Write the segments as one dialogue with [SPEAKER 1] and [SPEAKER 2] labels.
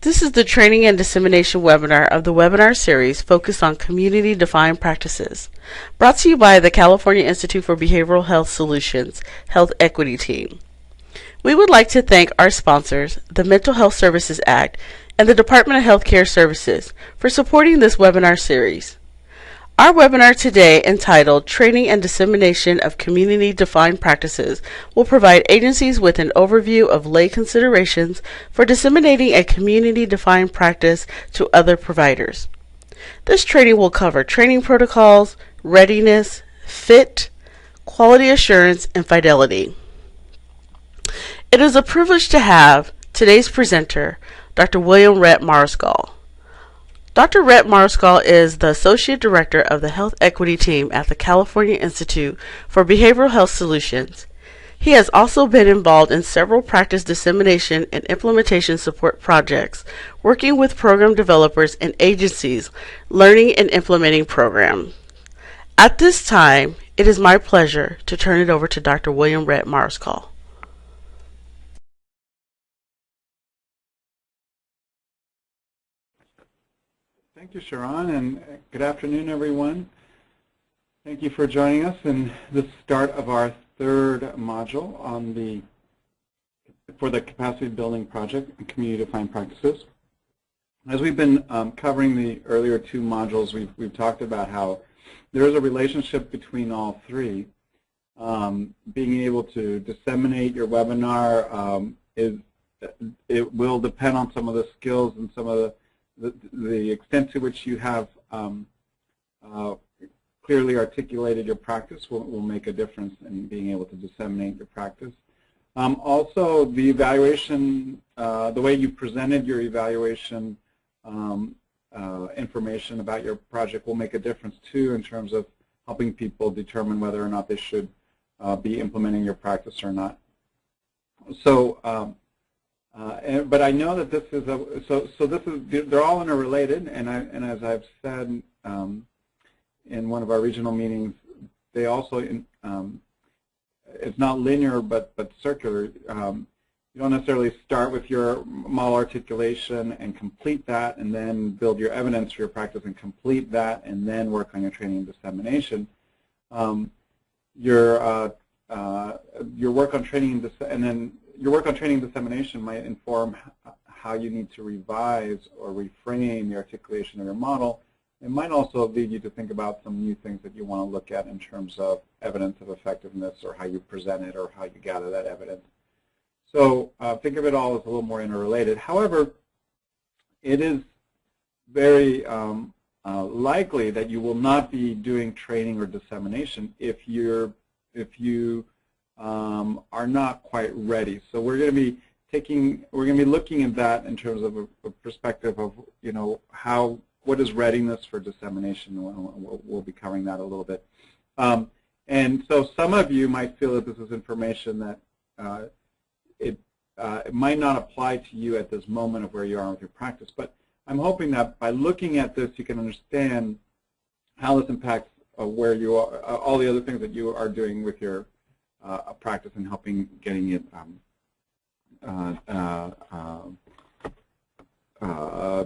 [SPEAKER 1] This is the training and dissemination webinar of the webinar series focused on community-defined practices, brought to you by the California Institute for Behavioral Health Solutions Health Equity Team. We would like to thank our sponsors, the Mental Health Services Act and the Department of Healthcare Services, for supporting this webinar series. Our webinar today, entitled Training and Dissemination of Community-Defined Practices, will provide agencies with an overview of lay considerations for disseminating a community-defined practice to other providers. This training will cover training protocols, readiness, fit, quality assurance, and fidelity. It is a privilege to have today's presenter, Dr. William Rhett Mariscal. Dr. Rhett Mariscal is the Associate Director of the Health Equity Team at the California Institute for Behavioral Health Solutions. He has also been involved in several practice dissemination and implementation support projects, working with program developers and agencies learning and implementing programs. At this time, it is my pleasure to turn it over to Dr. William Rhett Mariscal.
[SPEAKER 2] Thank you, Sharon, and good afternoon, everyone. Thank you for joining us in the start of our third module on for the capacity building project and community-defined practices. As we've been covering the earlier two modules, we've talked about how there is a relationship between all three. Being able to disseminate your webinar it will depend on some of the skills and some of the extent to which you have clearly articulated your practice will make a difference in being able to disseminate your practice. Also, the evaluation, the way you presented your evaluation information about your project will make a difference too in terms of helping people determine whether or not they should be implementing your practice or not. So. But I know that this is they're all interrelated, and as I've said in one of our regional meetings, they also it's not linear but circular. You don't necessarily start with your model articulation and complete that, and then build your evidence for your practice and complete that, and then work on your training and dissemination. Your work on training and then your work on training and dissemination might inform how you need to revise or reframe the articulation of your model. It might also lead you to think about some new things that you want to look at in terms of evidence of effectiveness or how you present it or how you gather that evidence. So think of it all as a little more interrelated. However, it is very likely that you will not be doing training or dissemination if you are not quite ready. So we're going to be looking at that in terms of a perspective of, what is readiness for dissemination. We'll be covering that a little bit. And so some of you might feel that this is information that it might not apply to you at this moment of where you are with your practice, but I'm hoping that by looking at this, you can understand how this impacts where you are, all the other things that you are doing with your practice and helping getting it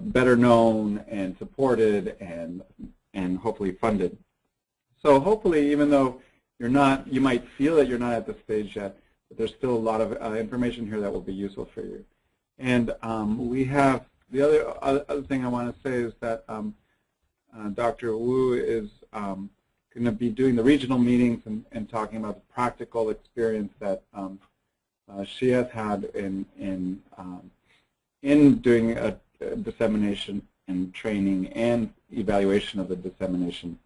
[SPEAKER 2] better known and supported and hopefully funded. So hopefully, even though you might feel that you're not at this stage yet, but there's still a lot of information here that will be useful for you. And we have the other thing I want to say is that Dr. Wu is going to be doing the regional meetings and talking about the practical experience that she has had in doing a dissemination and training and evaluation of the dissemination.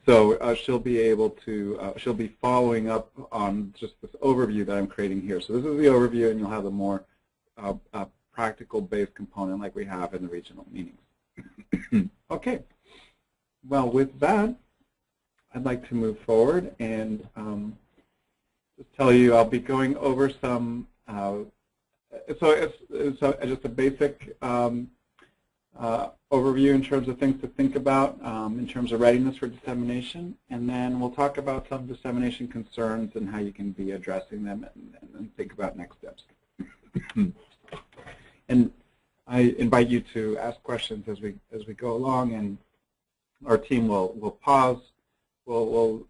[SPEAKER 2] So she'll be able to, she'll be following up on just this overview that I'm creating here. So this is the overview, and you'll have a more practical-based component like we have in the regional meetings. Okay. Well, with that, I'd like to move forward and just tell you I'll be going over some, so it's just a basic overview in terms of things to think about in terms of readiness for dissemination, and then we'll talk about some dissemination concerns and how you can be addressing them and think about next steps. And I invite you to ask questions as we go along, and our team will pause, will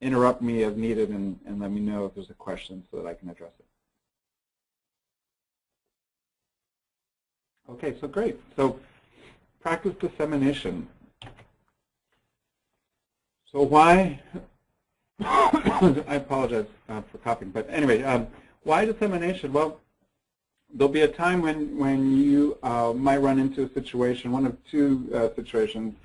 [SPEAKER 2] interrupt me as needed, and let me know if there's a question so that I can address it. Okay, so great. So practice dissemination. So why, I apologize for coughing, but anyway, why dissemination? Well, there'll be a time when you might run into a situation, one of two situations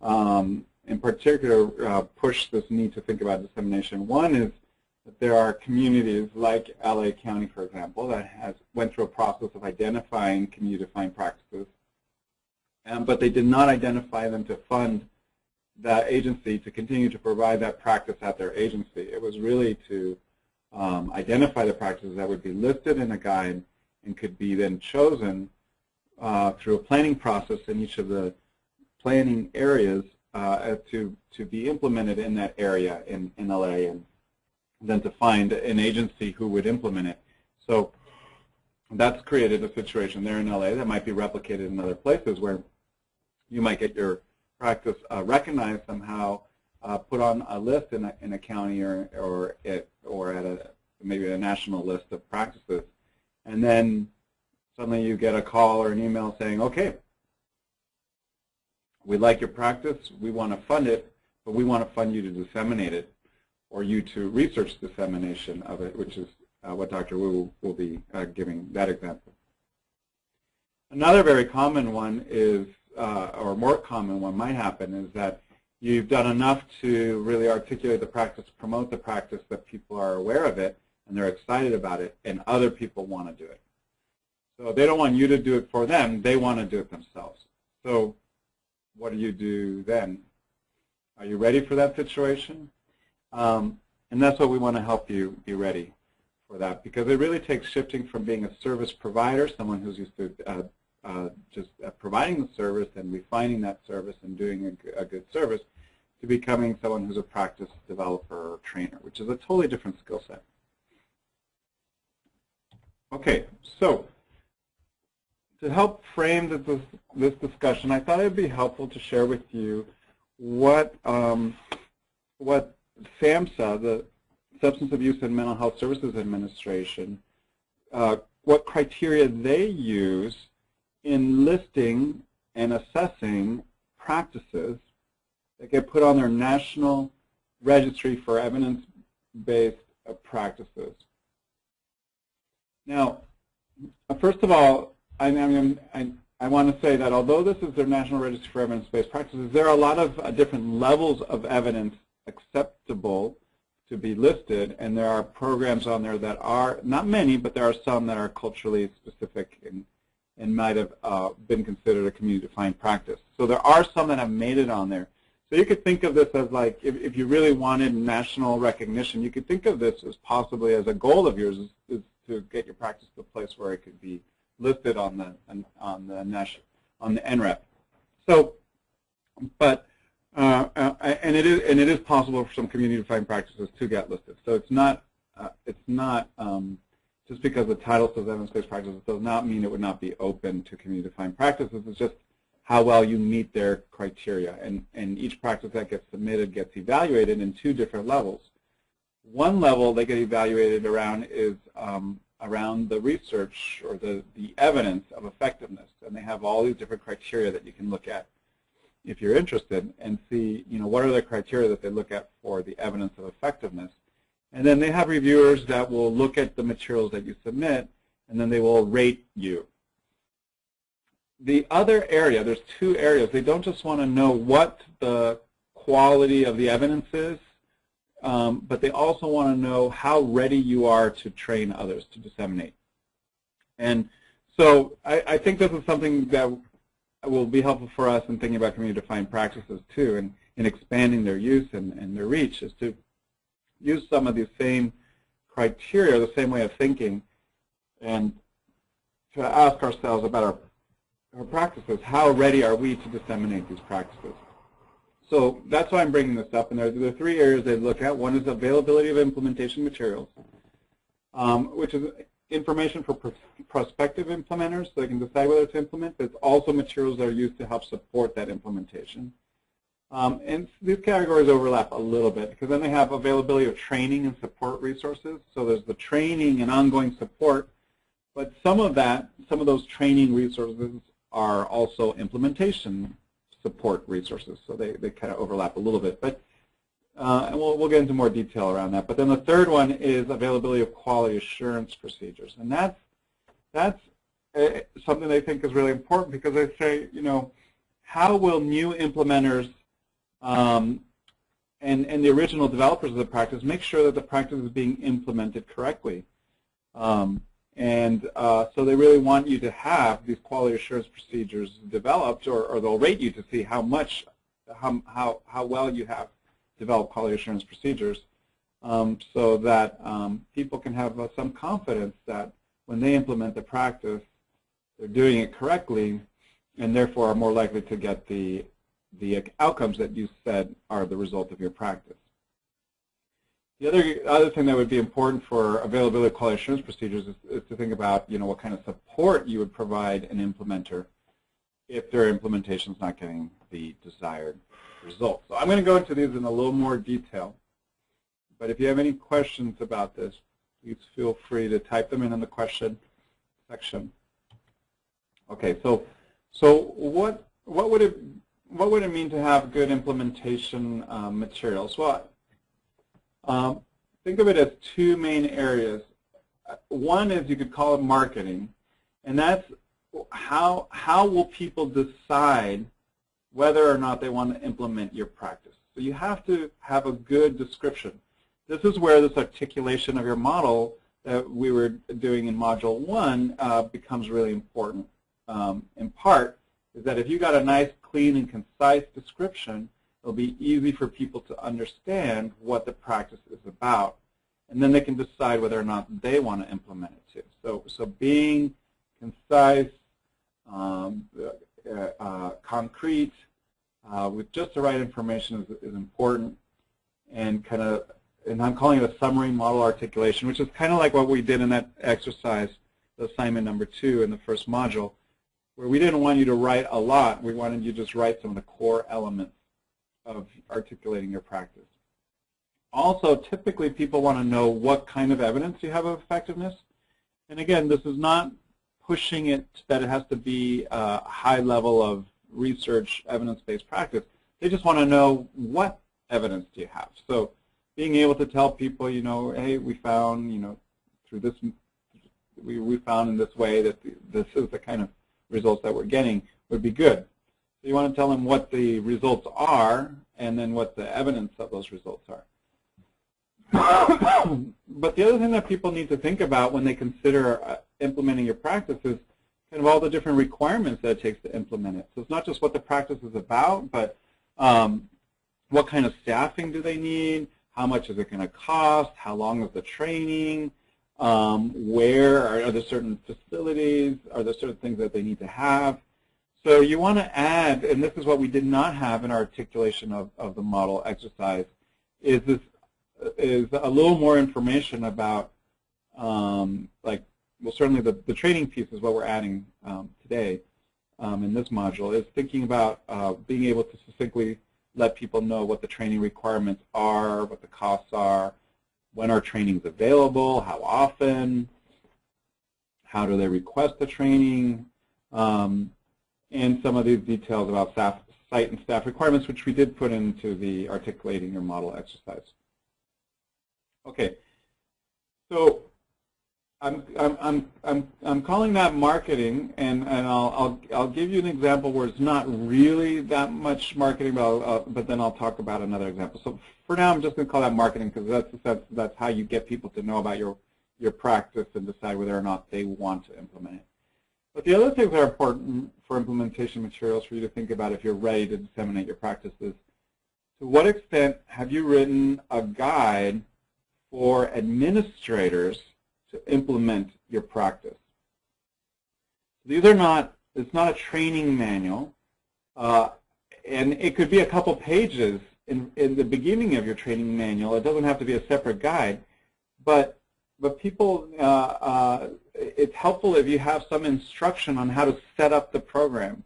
[SPEAKER 2] in particular push this need to think about dissemination. One is that there are communities like LA County, for example, that went through a process of identifying community-defined practices, but they did not identify them to fund that agency to continue to provide that practice at their agency. It was really to identify the practices that would be listed in a guide and could be then chosen through a planning process in each of the planning areas to be implemented in that area in LA, and then to find an agency who would implement it. So that's created a situation there in LA that might be replicated in other places where you might get your practice recognized somehow, put on a list in a county or at maybe a national list of practices, and then suddenly you get a call or an email saying, okay, we like your practice, we want to fund it, but we want to fund you to disseminate it, or you to research dissemination of it, which is what Dr. Wu will be giving that example. Another very common one is, or more common one might happen, is that you've done enough to really articulate the practice, promote the practice, that people are aware of it and they're excited about it, and other people want to do it. So they don't want you to do it for them, they want to do it themselves. So what do you do then? Are you ready for that situation? And that's what we want to help you be ready for that, because it really takes shifting from being a service provider, someone who's used to just providing the service and refining that service and doing a good service, to becoming someone who's a practice developer or trainer, which is a totally different skill set. Okay, so to help frame this discussion, I thought it would be helpful to share with you what SAMHSA, the Substance Abuse and Mental Health Services Administration, what criteria they use in listing and assessing practices that get put on their National Registry for Evidence-Based Practices. Now, first of all, I want to say that although this is their National Registry for Evidence-Based Practices, there are a lot of different levels of evidence acceptable to be listed, and there are programs on there that are, not many, but there are some that are culturally specific and might have been considered a community-defined practice. So there are some that have made it on there. So you could think of this as like, if you really wanted national recognition, you could think of this as possibly as a goal of yours is to get your practice to a place where it could be listed on the NREPP. So, but and it is possible for some community-defined practices to get listed. So it's not just because the title says evidence-based practices does not mean it would not be open to community-defined practices. It's just how well you meet their criteria. And each practice that gets submitted gets evaluated in two different levels. One level they get evaluated around is around the research or the evidence of effectiveness. And they have all these different criteria that you can look at if you're interested and see, what are the criteria that they look at for the evidence of effectiveness. And then they have reviewers that will look at the materials that you submit, and then they will rate you. The other area, there's two areas. They don't just want to know what the quality of the evidence is, but they also want to know how ready you are to train others to disseminate. And so I think this is something that will be helpful for us in thinking about community-defined practices too, and in expanding their use and their reach, is to use some of these same criteria, the same way of thinking, and to ask ourselves about our practices. How ready are we to disseminate these practices? So that's why I'm bringing this up, and there are three areas they look at. One is availability of implementation materials, which is information for prospective implementers so they can decide whether to implement. There's also materials that are used to help support that implementation. And these categories overlap a little bit because then they have availability of training and support resources. So there's the training and ongoing support, but some of those training resources are also implementation support resources. So they kind of overlap a little bit. But and we'll get into more detail around that. But then the third one is availability of quality assurance procedures. And that's something they think is really important because they say, you know, how will new implementers and the original developers of the practice make sure that the practice is being implemented correctly? So they really want you to have these quality assurance procedures developed, or they'll rate you to see how well you have developed quality assurance procedures, so that people can have some confidence that when they implement the practice, they're doing it correctly, and therefore are more likely to get the outcomes that you said are the result of your practice. The other thing that would be important for availability of quality assurance procedures is to think about, you know, what kind of support you would provide an implementer if their implementation is not getting the desired results. So I'm going to go into these in a little more detail. But if you have any questions about this, please feel free to type them in the question section. Okay, so what would it mean to have good implementation materials? Well, think of it as two main areas. One is, you could call it marketing, and that's how will people decide whether or not they want to implement your practice. So you have to have a good description. This is where this articulation of your model that we were doing in Module 1 becomes really important. In part, is that if you got a nice, clean, and concise description, it'll be easy for people to understand what the practice is about, and then they can decide whether or not they want to implement it too. So being concise, concrete, with just the right information is important, and I'm calling it a summary model articulation, which is kind of like what we did in that exercise, assignment number 2 in the first module, where we didn't want you to write a lot. We wanted you to just write some of the core elements of articulating your practice. Also, typically people want to know what kind of evidence you have of effectiveness. And again, this is not pushing it that it has to be a high level of research, evidence-based practice. They just want to know, what evidence do you have? So being able to tell people, you know, hey, we found, you know, through this, we found in this way that this is the kind of results that we're getting would be good. So you want to tell them what the results are and then what the evidence of those results are. But the other thing that people need to think about when they consider implementing your practice is kind of all the different requirements that it takes to implement it. So it's not just what the practice is about, but what kind of staffing do they need, how much is it going to cost, how long is the training, where are there certain facilities, are there certain things that they need to have. So you want to add, and this is what we did not have in our articulation of the model exercise, is a little more information about, well, certainly the training piece is what we're adding today in this module, is thinking about being able to succinctly let people know what the training requirements are, what the costs are, when our training is available, how often, how do they request the training, and some of these details about site and staff requirements, which we did put into the articulating your model exercise. Okay, so I'm calling that marketing, and I'll give you an example where it's not really that much marketing, but then I'll talk about another example. So for now, I'm just going to call that marketing because that's how you get people to know about your practice and decide whether or not they want to implement it. But the other things that are important for implementation materials for you to think about if you're ready to disseminate your practices: to what extent have you written a guide for administrators to implement your practice? These are not, it's not a training manual, and it could be a couple pages in the beginning of your training manual. It doesn't have to be a separate guide, but people, it's helpful if you have some instruction on how to set up the program.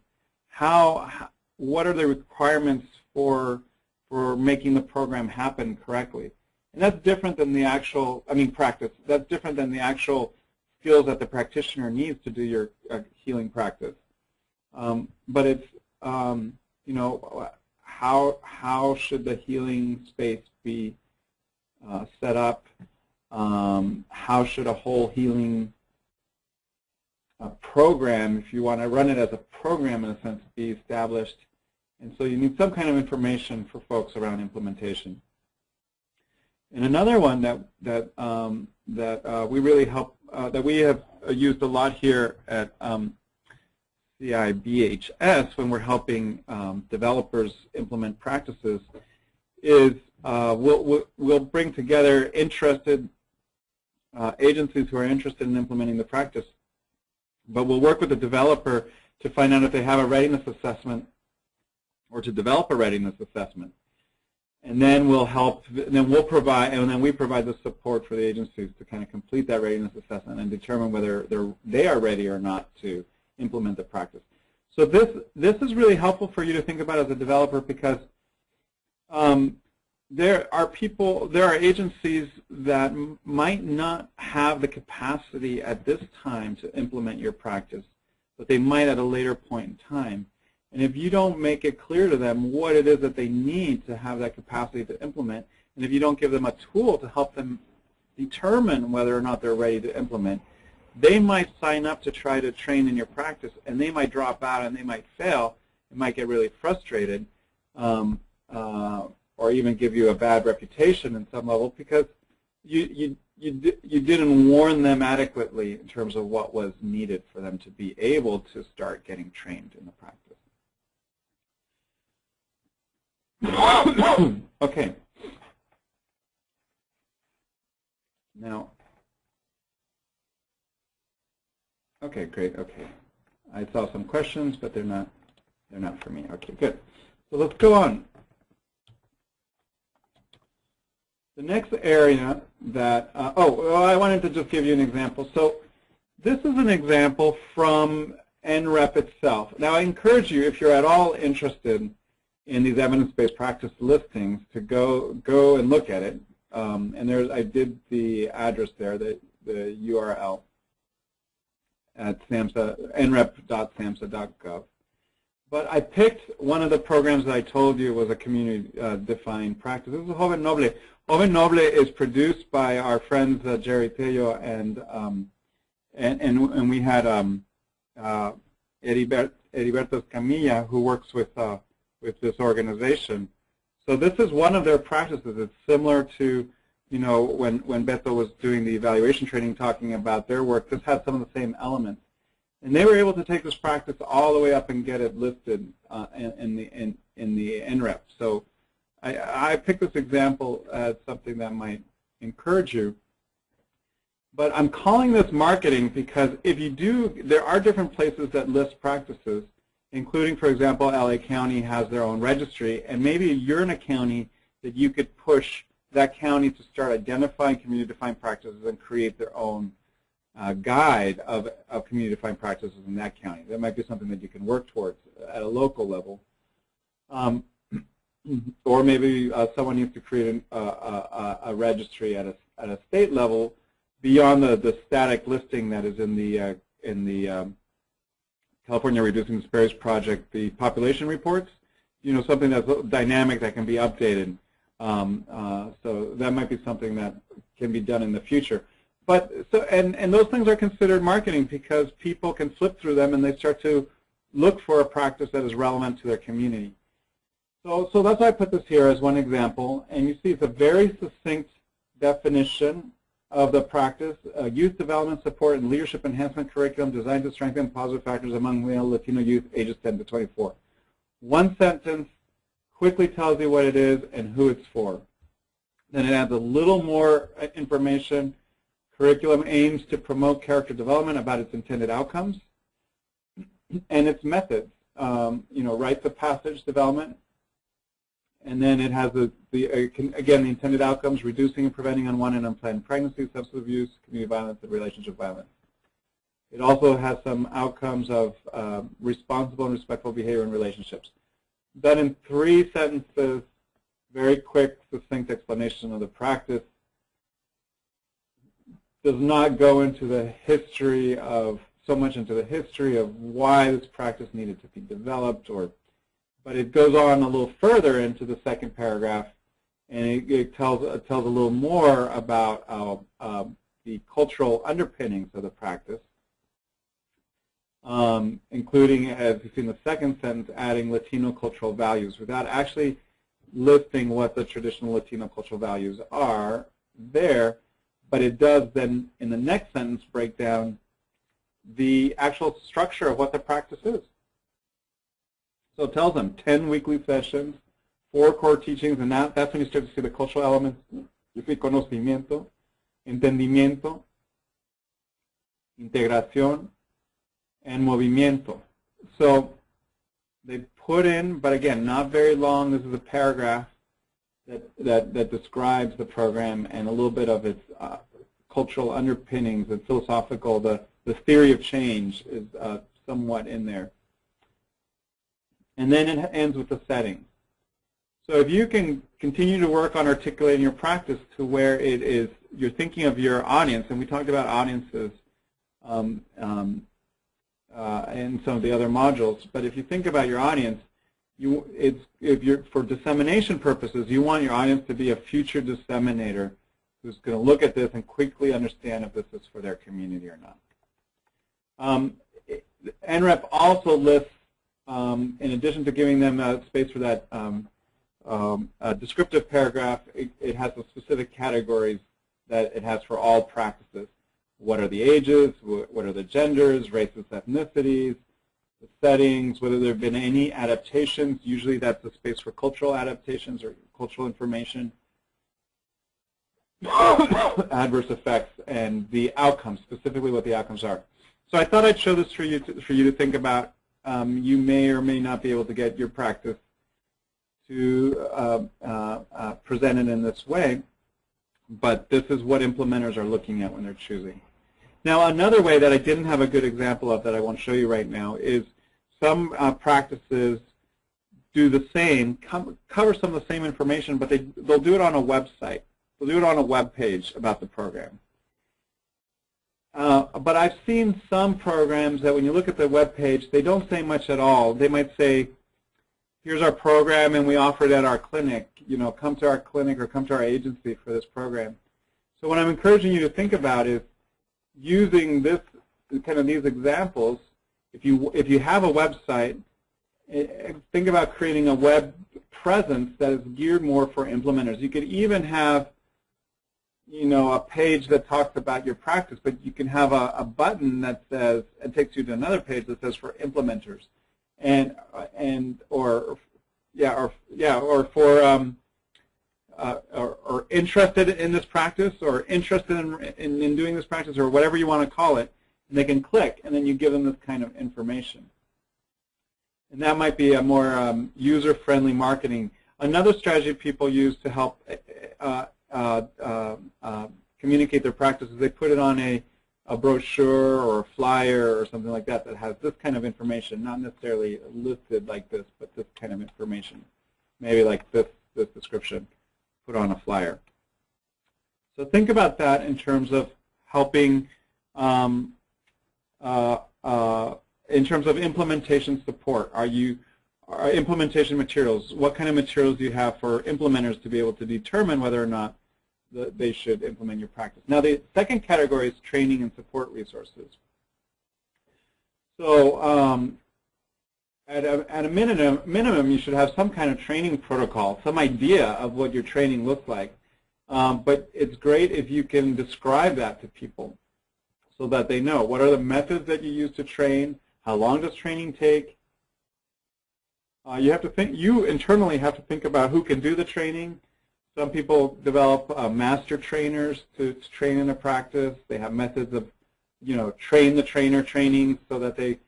[SPEAKER 2] What are the requirements for making the program happen correctly? And that's different than the actual, practice. That's different than the actual skills that the practitioner needs to do your healing practice. But it's, how should the healing space be set up? How should a whole healing program, if you want to run it as a program in a sense, be established? And so you need some kind of information for folks around implementation. And another one that we really help, that we have used a lot here at CIBHS when we're helping developers implement practices is we'll bring together interested agencies who are interested in implementing the practice, but we'll work with the developer to find out if they have a readiness assessment or to develop a readiness assessment. And then we'll help, then we provide the support for the agencies to kind of complete that readiness assessment and determine whether they are ready or not to implement the practice. So this is really helpful for you to think about as a developer, because there are agencies that might not have the capacity at this time to implement your practice, but they might at a later point in time. And if you don't make it clear to them what it is that they need to have that capacity to implement, and if you don't give them a tool to help them determine whether or not they're ready to implement, they might sign up to try to train in your practice, and they might drop out and they might fail. They might get really frustrated, or even give you a bad reputation in some level because you didn't warn them adequately in terms of what was needed for them to be able to start getting trained in the practice. Okay. Now, okay, great. Okay, I saw some questions, but they're not for me. Okay, good. So let's go on. The next area that I wanted to just give you an example. So this is an example from NREPP itself. Now, I encourage you, if you're at all interested in these evidence-based practice listings, to go and look at it. And I did the address there, the URL at nrep.samhsa.gov. But I picked one of the programs that I told you was a community-defined practice. This is Joven Noble. Joven Noble is produced by our friends Jerry Tello and we had Heriberto Camilla, who works with this organization. So this is one of their practices. It's similar to, when Beto was doing the evaluation training talking about their work, this had some of the same elements. And they were able to take this practice all the way up and get it listed in the NREPP. So I picked this example as something that might encourage you. But I'm calling this marketing because if you do, there are different places that list practices, including, for example, LA County has their own registry, and maybe you're in a county that you could push that county to start identifying community-defined practices and create their own guide of community-defined practices in that county. That might be something that you can work towards at a local level. Or maybe someone needs to create a registry at a state level beyond the static listing that is in the California Reducing Disparities Project, the population reports, something that's dynamic that can be updated. So that might be something that can be done in the future. But and those things are considered marketing because people can flip through them and they start to look for a practice that is relevant to their community. So that's why I put this here as one example. And you see it's a very succinct definition of the practice, youth development support and leadership enhancement curriculum designed to strengthen positive factors among male Latino youth ages 10 to 24. One sentence quickly tells you what it is and who it's for. Then it adds a little more information. Curriculum aims to promote character development about its intended outcomes and its methods. Rites of passage development And then it has again, the intended outcomes: reducing and preventing unwanted and unplanned pregnancy, substance abuse, community violence, and relationship violence. It also has some outcomes of responsible and respectful behavior in relationships. Done in 3 sentences, very quick, succinct explanation of the practice. Does not go into the history of, so much into the history of why this practice needed to be developed, but it goes on a little further into the second paragraph, and it tells a little more about the cultural underpinnings of the practice, including, as you see in the second sentence, adding Latino cultural values without actually listing what the traditional Latino cultural values are there, but it does then, in the next sentence, break down the actual structure of what the practice is. So it tells them 10 weekly sessions, 4 core teachings, and that's when you start to see the cultural elements. You see conocimiento, entendimiento, integración, and movimiento. So they put in, but again, not very long. This is a paragraph that describes the program and a little bit of its cultural underpinnings and philosophical. The theory of change is somewhat in there. And then it ends with the setting. So if you can continue to work on articulating your practice to where it is, you're thinking of your audience, and we talked about audiences in some of the other modules, but if you think about your audience, for dissemination purposes, you want your audience to be a future disseminator who's going to look at this and quickly understand if this is for their community or not. NREPP also lists, in addition to giving them space for that descriptive paragraph, it has the specific categories that it has for all practices. What are the ages? What are the genders, races, ethnicities, the settings, whether there have been any adaptations. Usually that's the space for cultural adaptations or cultural information, adverse effects, and the outcomes, specifically what the outcomes are. So I thought I'd show this for you to think about. You may or may not be able to get your practice to present it in this way, but this is what implementers are looking at when they're choosing. Now, another way that I didn't have a good example of that I want to show you right now is some practices do the same, cover some of the same information, but they'll do it on a website. They'll do it on a web page about the program. But I've seen some programs that when you look at the web page, they don't say much at all. They might say, here's our program and we offer it at our clinic. You know, come to our clinic or come to our agency for this program. So what I'm encouraging you to think about is using this, kind of these examples. If you have a website, think about creating a web presence that is geared more for implementers. You could even have, you know, a page that talks about your practice, but you can have a button that says, and takes you to another page that says for implementers, or interested in this practice, or interested in doing this practice, or whatever you want to call it, and they can click, and then you give them this kind of information. And that might be a more user-friendly marketing. Another strategy people use to help communicate their practices, they put it on a brochure or a flyer or something like that that has this kind of information, not necessarily listed like this, but this kind of information, maybe like this description put on a flyer. So think about that in terms of helping, in terms of implementation support. Are implementation materials, what kind of materials do you have for implementers to be able to determine whether or not they should implement your practice? Now, the second category is training and support resources. So at a minimum, you should have some kind of training protocol, some idea of what your training looks like. But it's great if you can describe that to people so that they know what are the methods that you use to train, how long does training take. You internally have to think about who can do the training. Some people develop master trainers to train in a practice. They have methods of, you know, train the trainer training so that they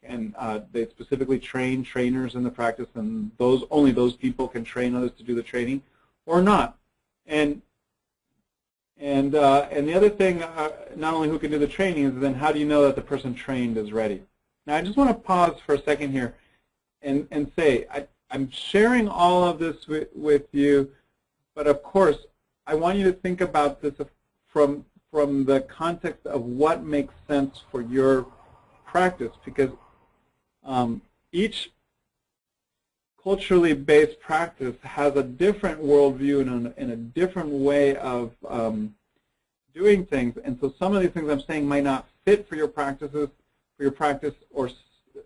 [SPEAKER 2] and they specifically train trainers in the practice, and only those people can train others to do the training, or not. And the other thing, not only who can do the training, is then how do you know that the person trained is ready? Now, I just want to pause for a second here and say, I'm sharing all of this with you, but of course, I want you to think about this from the context of what makes sense for your practice, because each culturally based practice has a different worldview and a different way of doing things, and so some of these things I'm saying might not fit for your practice,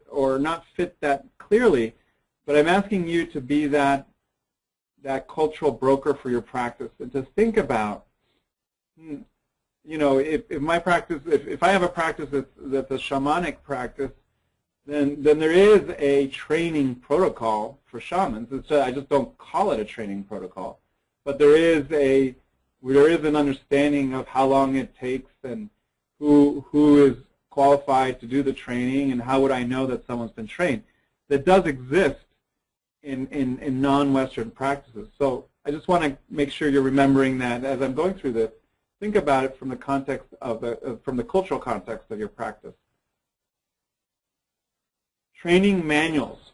[SPEAKER 2] or not fit that clearly. But I'm asking you to be that cultural broker for your practice, and to think about, you know, if my practice, if I have a practice that's a shamanic practice, then there is a training protocol for shamans. I just don't call it a training protocol, but there is an understanding of how long it takes and who is qualified to do the training, and how would I know that someone's been trained. That does exist in non-Western practices. So I just want to make sure you're remembering that as I'm going through this. Think about it from the context from the cultural context of your practice. Training manuals.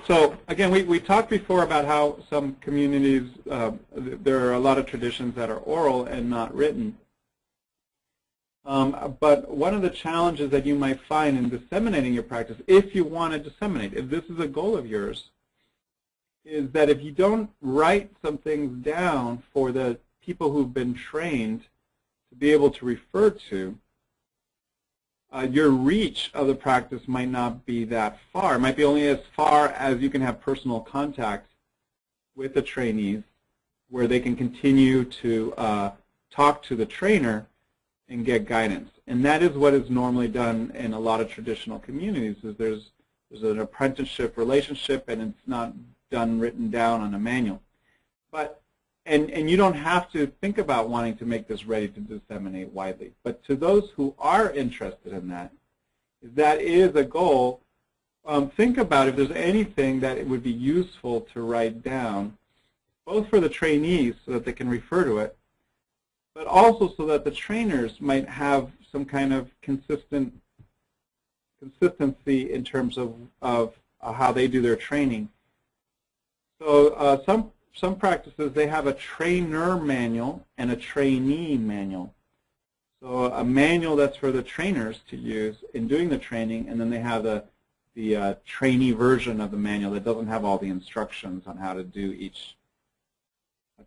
[SPEAKER 2] So again, we talked before about how some communities, there are a lot of traditions that are oral and not written. But one of the challenges that you might find in disseminating your practice, if you want to disseminate, if this is a goal of yours, is that if you don't write some things down for the people who've been trained to be able to refer to, your reach of the practice might not be that far. It might be only as far as you can have personal contact with the trainees, where they can continue to talk to the trainer and get guidance. And that is what is normally done in a lot of traditional communities, is there's an apprenticeship relationship, and it's not done written down on a manual. But and you don't have to think about wanting to make this ready to disseminate widely. But to those who are interested in that, if that is a goal, think about if there's anything that it would be useful to write down, both for the trainees so that they can refer to it, but also so that the trainers might have some kind of consistency in terms of how they do their training. So some practices, they have a trainer manual and a trainee manual. So a manual that's for the trainers to use in doing the training, and then they have the trainee version of the manual that doesn't have all the instructions on how to do each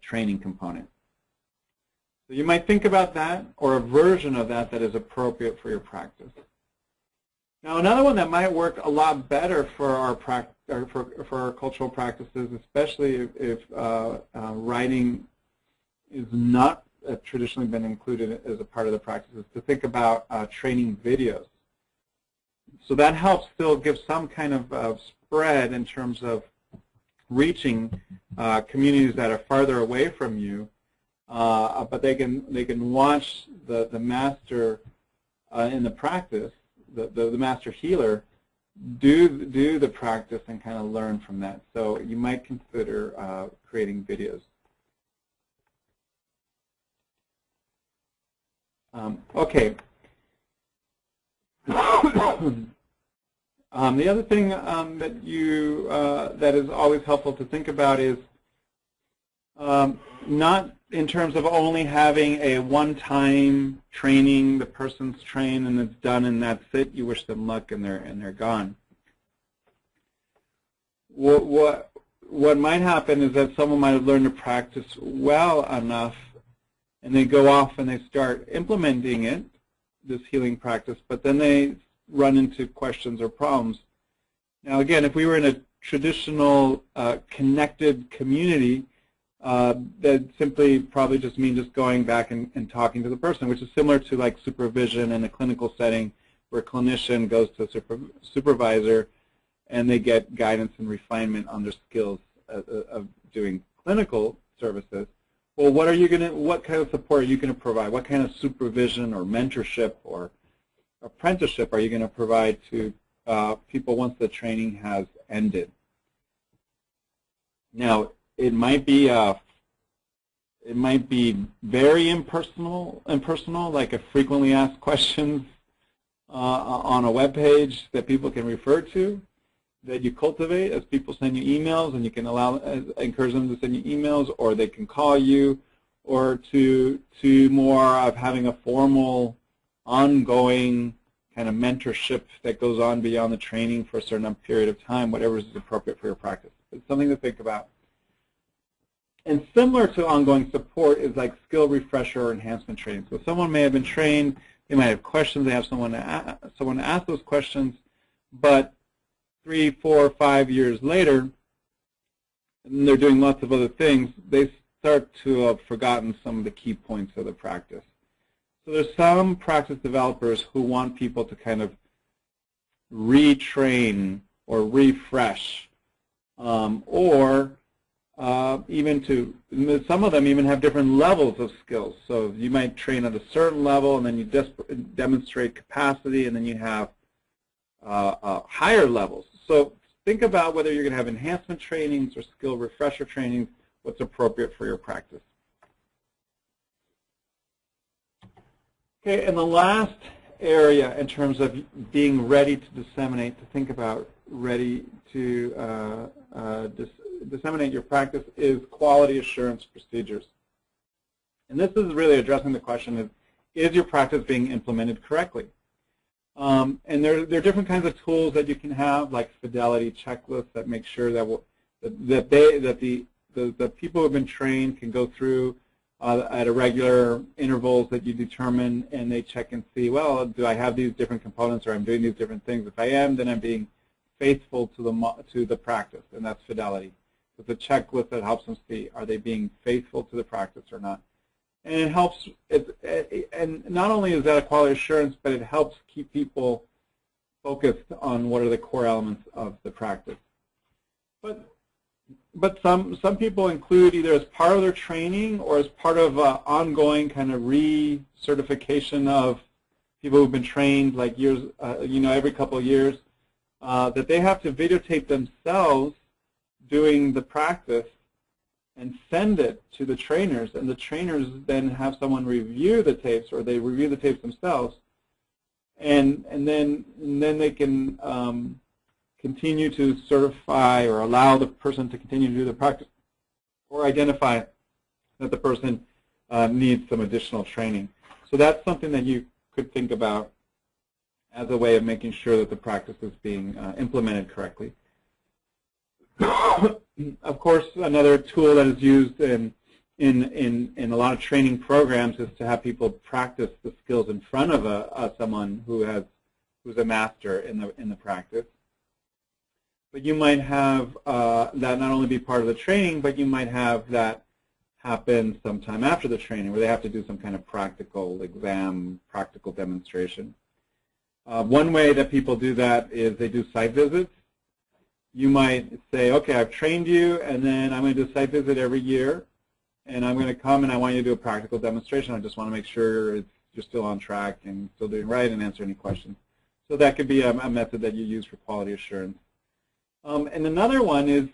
[SPEAKER 2] training component. So you might think about that, or a version of that that is appropriate for your practice. Now, another one that might work a lot better for our for our cultural practices, especially if writing is not traditionally been included as a part of the practice, is to think about training videos. So that helps still give some kind of spread in terms of reaching communities that are farther away from you, but they can watch the master in the practice, the master healer, do the practice and kind of learn from that. So you might consider creating videos. Okay. The other thing that is always helpful to think about is not in terms of only having a one-time training, the person's trained and it's done and that's it. You wish them luck and they're gone. What might happen is that someone might have learned to practice well enough, and they go off and they start implementing it, this healing practice, but then they run into questions or problems. Now, again, if we were in a traditional connected community, that simply probably just means just going back and talking to the person, which is similar to like supervision in a clinical setting where a clinician goes to a supervisor and they get guidance and refinement on their skills of doing clinical services. Well, what kind of support are you going to provide? What kind of supervision or mentorship or apprenticeship are you going to provide to people once the training has ended? Now, it might be very impersonal, like a frequently asked questions on a web page that people can refer to, that you cultivate as people send you emails, and you can encourage them to send you emails, or they can call you, or to more of having a formal, ongoing kind of mentorship that goes on beyond the training for a certain period of time, whatever is appropriate for your practice. It's something to think about. And similar to ongoing support is like skill refresher or enhancement training. So someone may have been trained, they might have questions, they have someone to ask those questions, but 3, 4, 5 years later, and they're doing lots of other things, they start to have forgotten some of the key points of the practice. So there's some practice developers who want people to kind of retrain or refresh, or even to, some of them even have different levels of skills. So you might train at a certain level, and then you demonstrate capacity, and then you have higher levels. So think about whether you're going to have enhancement trainings or skill refresher trainings, what's appropriate for your practice. Okay, and the last area in terms of being ready to disseminate, to think about ready to disseminate your practice, is quality assurance procedures. And this is really addressing the question of, is your practice being implemented correctly? And there are different kinds of tools that you can have, like fidelity checklists that make sure that the people who have been trained can go through at irregular intervals that you determine, and they check and see, well, do I have these different components, or I'm doing these different things? If I am, then I'm being faithful to the practice, and that's fidelity. It's a checklist that helps them see, are they being faithful to the practice or not? And it helps, and not only is that a quality assurance, but it helps keep people focused on what are the core elements of the practice. But some people include either as part of their training or as part of ongoing kind of recertification of people who've been trained, like years, every couple of years, that they have to videotape themselves doing the practice and send it to the trainers, and the trainers then have someone review the tapes, or they review the tapes themselves, and then they can continue to certify or allow the person to continue to do the practice, or identify that the person needs some additional training. So that's something that you could think about as a way of making sure that the practice is being implemented correctly. Of course, another tool that is used in a lot of training programs is to have people practice the skills in front of someone who's a master in the practice. But you might have that not only be part of the training, but you might have that happen sometime after the training, where they have to do some kind of practical exam, practical demonstration. One way that people do that is they do site visits. You might say, okay, I've trained you, and then I'm going to do a site visit every year, and I'm going to come and I want you to do a practical demonstration. I just want to make sure you're still on track and still doing right, and answer any questions. So that could be a method that you use for quality assurance. And another one is,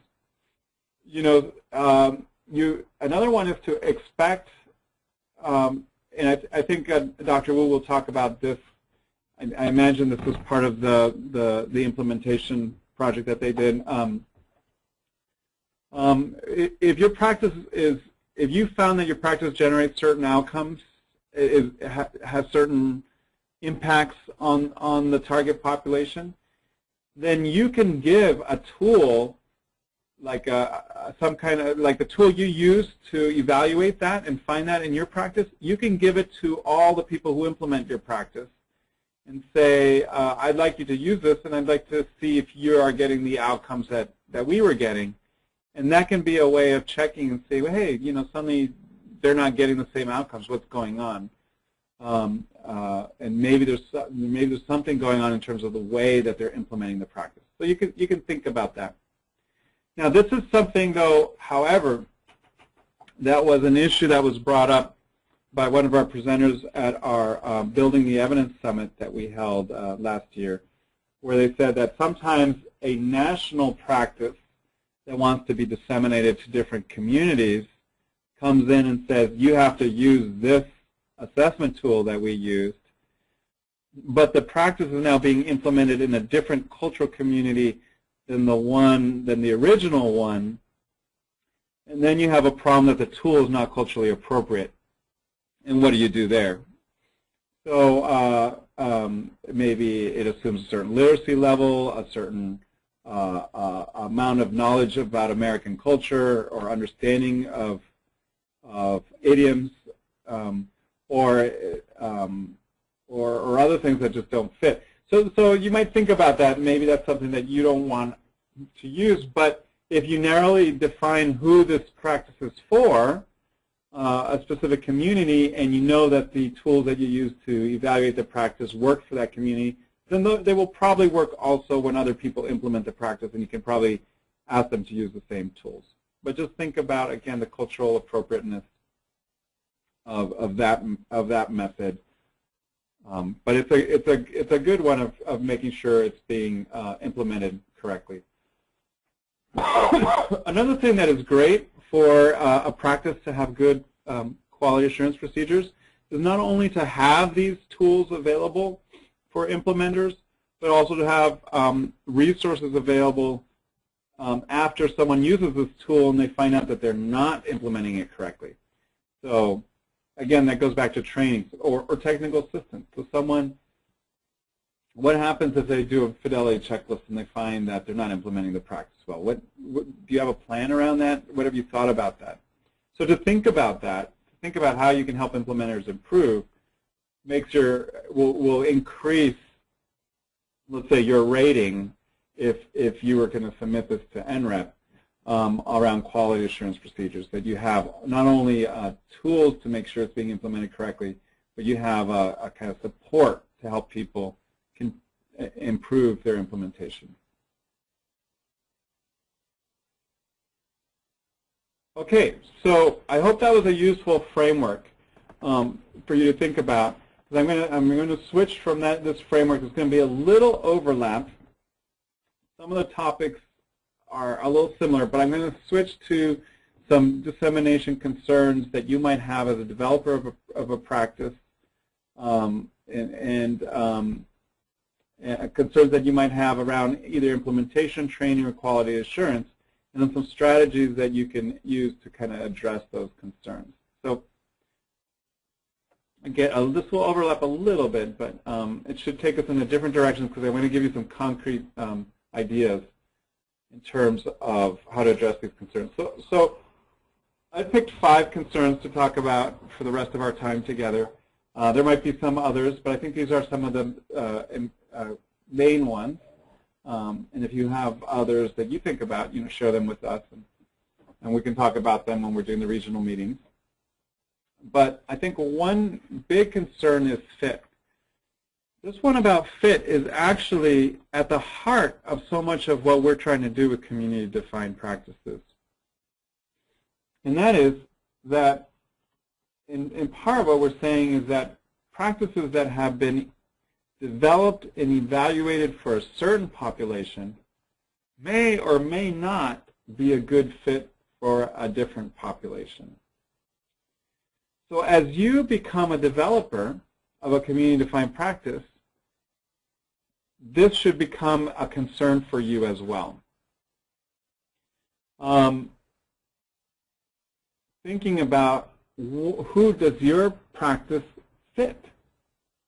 [SPEAKER 2] another one is to expect, and I think Dr. Wu will talk about this. I imagine this was part of the implementation project that they did. If your practice if you found that your practice generates certain outcomes, has certain impacts on the target population, then you can give a tool, like some kind of, like the tool you use to evaluate that and find that in your practice, you can give it to all the people who implement your practice and say, I'd like you to use this, and I'd like to see if you are getting the outcomes that we were getting. And that can be a way of checking and say, well, hey, suddenly they're not getting the same outcomes. What's going on? And maybe there's something going on in terms of the way that they're implementing the practice. So you can think about that. Now, this is something, though, however, that was an issue that was brought up by one of our presenters at our Building the Evidence Summit that we held last year, where they said that sometimes a national practice that wants to be disseminated to different communities comes in and says, you have to use this assessment tool that we used, but the practice is now being implemented in a different cultural community than the original one, and then you have a problem that the tool is not culturally appropriate. And what do you do there? So maybe it assumes a certain literacy level, a certain amount of knowledge about American culture or understanding of idioms, or other things that just don't fit. So you might think about that. Maybe that's something that you don't want to use. But if you narrowly define who this practice is for, a specific community, and you know that the tools that you use to evaluate the practice work for that community, then they will probably work also when other people implement the practice, and you can probably ask them to use the same tools. But just think about, again, the cultural appropriateness of that method. But it's a good one of making sure it's being implemented correctly. Another thing that is great for a practice to have good quality assurance procedures is not only to have these tools available for implementers, but also to have resources available after someone uses this tool and they find out that they're not implementing it correctly. So again, that goes back to training or technical assistance. So what happens if they do a fidelity checklist and they find that they're not implementing the practice well? What do you have a plan around that? What have you thought about that? So to think about that, to think about how you can help implementers improve, will increase, let's say, your rating if you were going to submit this to NREPP around quality assurance procedures, that you have not only tools to make sure it's being implemented correctly, but you have a kind of support to help people improve their implementation. Okay, so I hope that was a useful framework for you to think about. I'm going to switch from this framework. There's going to be a little overlap. Some of the topics are a little similar, but I'm going to switch to some dissemination concerns that you might have as a developer of a practice, and concerns that you might have around either implementation, training, or quality assurance, and then some strategies that you can use to kind of address those concerns. So again, this will overlap a little bit, but it should take us in a different direction because I'm going to give you some concrete ideas in terms of how to address these concerns. So I picked 5 concerns to talk about for the rest of our time together. There might be some others, but I think these are some of the main ones. And if you have others that you think about, share them with us, and we can talk about them when we're doing the regional meetings. But I think one big concern is fit. This one about fit is actually at the heart of so much of what we're trying to do with community-defined practices. And that is that, in part, what we're saying is that practices that have been developed and evaluated for a certain population may or may not be a good fit for a different population. So as you become a developer of a community-defined practice, this should become a concern for you as well. Thinking about who does your practice fit?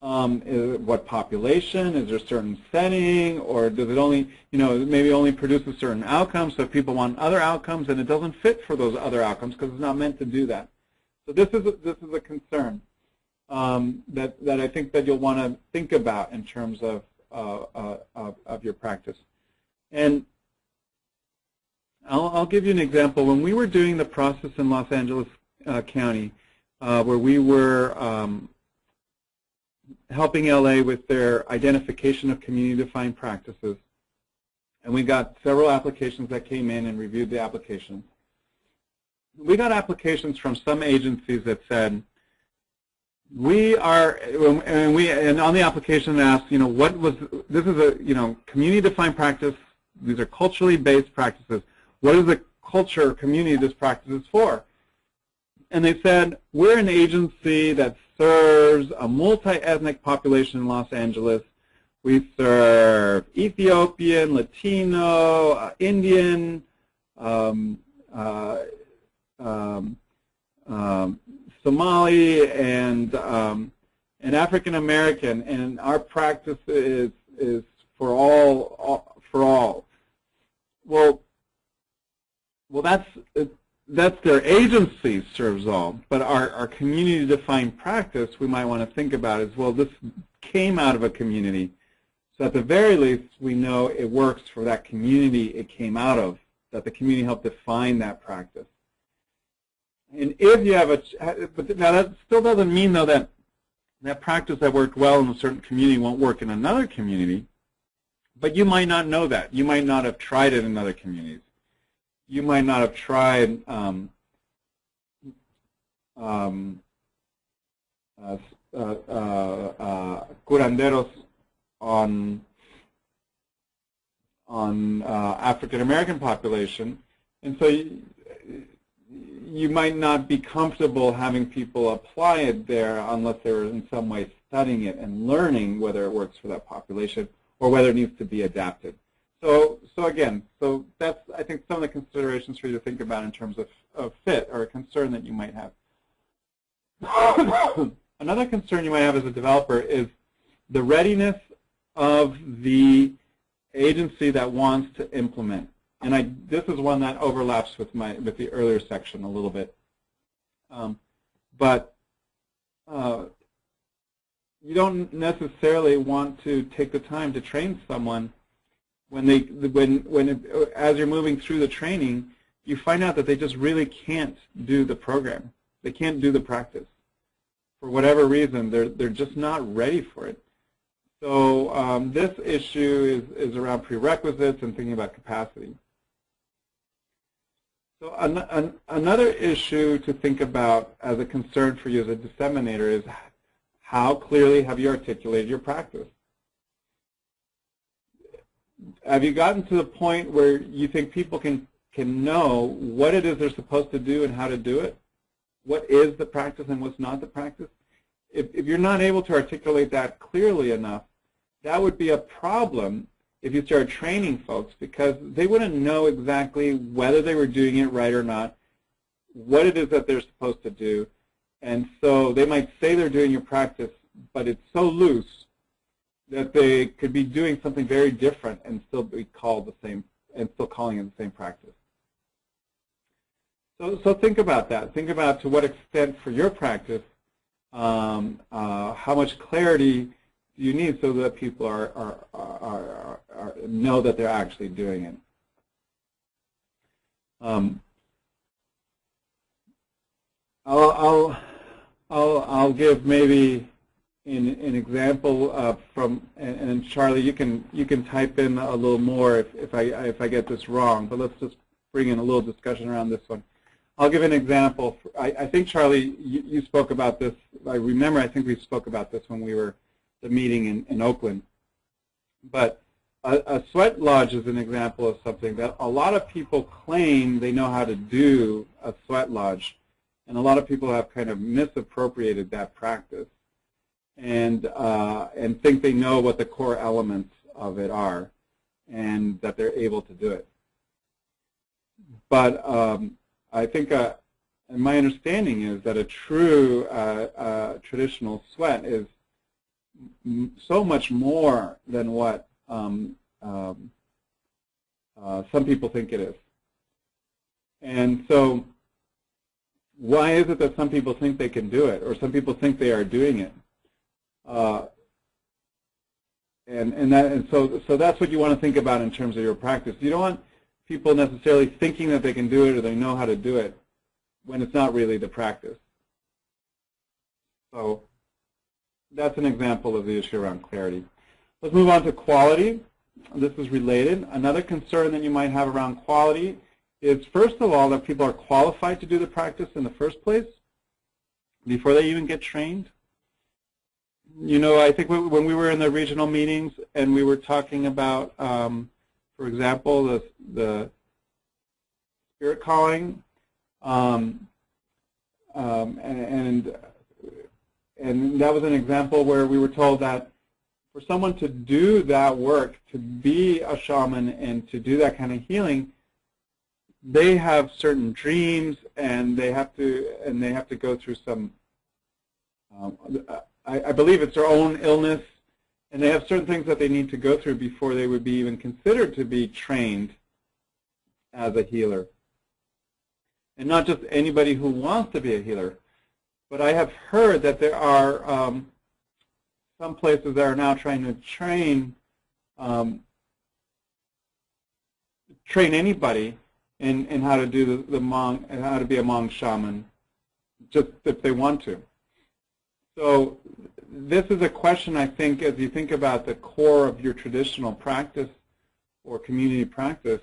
[SPEAKER 2] What population? Is there a certain setting, or does it only, maybe only produce a certain outcome? So if people want other outcomes, and it doesn't fit for those other outcomes because it's not meant to do that. So this is a concern that I think that you'll want to think about in terms of your practice. And I'll give you an example. When we were doing the process in Los Angeles County, where we were helping LA with their identification of community-defined practices, and we got several applications that came in and reviewed the applications. We got applications from some agencies that said, we are, and on the application it asks, what was, this is a, community-defined practice. These are culturally based practices. What is the culture or community this practice is for? And they said, we're an agency that serves a multi-ethnic population in Los Angeles. We serve Ethiopian, Latino, Indian, Somali, and African American, and our practice is for all. Well, that's their agency serves all, but our community-defined practice we might want to think about is, well, this came out of a community, so at the very least we know it works for that community it came out of, that the community helped define that practice. And if you have but now that still doesn't mean though that that practice that worked well in a certain community won't work in another community, but you might not know that. You might not have tried it in other communities. You might not have tried curanderos on African American population, and so you might not be comfortable having people apply it there unless they were in some way studying it and learning whether it works for that population or whether it needs to be adapted. So that's, I think, some of the considerations for you to think about in terms of fit or a concern that you might have. Another concern you might have as a developer is the readiness of the agency that wants to implement. And this is one that overlaps with the earlier section a little bit. But you don't necessarily want to take the time to train someone as you're moving through the training, you find out that they just really can't do the program. They can't do the practice. For whatever reason, they're just not ready for it. So this issue is around prerequisites and thinking about capacity. So another issue to think about as a concern for you as a disseminator is how clearly have you articulated your practice? Have you gotten to the point where you think people can know what it is they're supposed to do and how to do it? What is the practice and what's not the practice? If you're not able to articulate that clearly enough, that would be a problem if you start training folks, because they wouldn't know exactly whether they were doing it right or not, what it is that they're supposed to do. And so they might say they're doing your practice, but it's so loose that they could be doing something very different and still be called the same, and still calling it the same practice. So think about that. Think about to what extent for your practice, how much clarity do you need so that people know that they're actually doing it. I'll give maybe an example from, and Charlie, you can type in a little more if I get this wrong, but let's just bring in a little discussion around this one. I'll give an example. I think, Charlie, you spoke about this. I think we spoke about this when we were at the meeting in Oakland. But a sweat lodge is an example of something that a lot of people claim they know how to do a sweat lodge, and a lot of people have kind of misappropriated that practice and think they know what the core elements of it are and that they're able to do it. But I think, and my understanding is that a true traditional sweat is so much more than what some people think it is. And so why is it that some people think they can do it, or some people think they are doing it? So that's what you want to think about in terms of your practice. You don't want people necessarily thinking that they can do it or they know how to do it when it's not really the practice. So that's an example of the issue around clarity. Let's move on to quality. This is related. Another concern that you might have around quality is, first of all, that people are qualified to do the practice in the first place before they even get trained. You know, I think when we were in the regional meetings and we were talking about, for example, the spirit calling, and that was an example where we were told that for someone to do that work, to be a shaman and to do that kind of healing, they have certain dreams, and they have to go through some. I believe it's their own illness, and they have certain things that they need to go through before they would be even considered to be trained as a healer. And not just anybody who wants to be a healer, but I have heard that there are some places that are now trying to train anybody in how to do the Hmong and how to be a Hmong shaman, just if they want to. So this is a question, I think, as you think about the core of your traditional practice or community practice,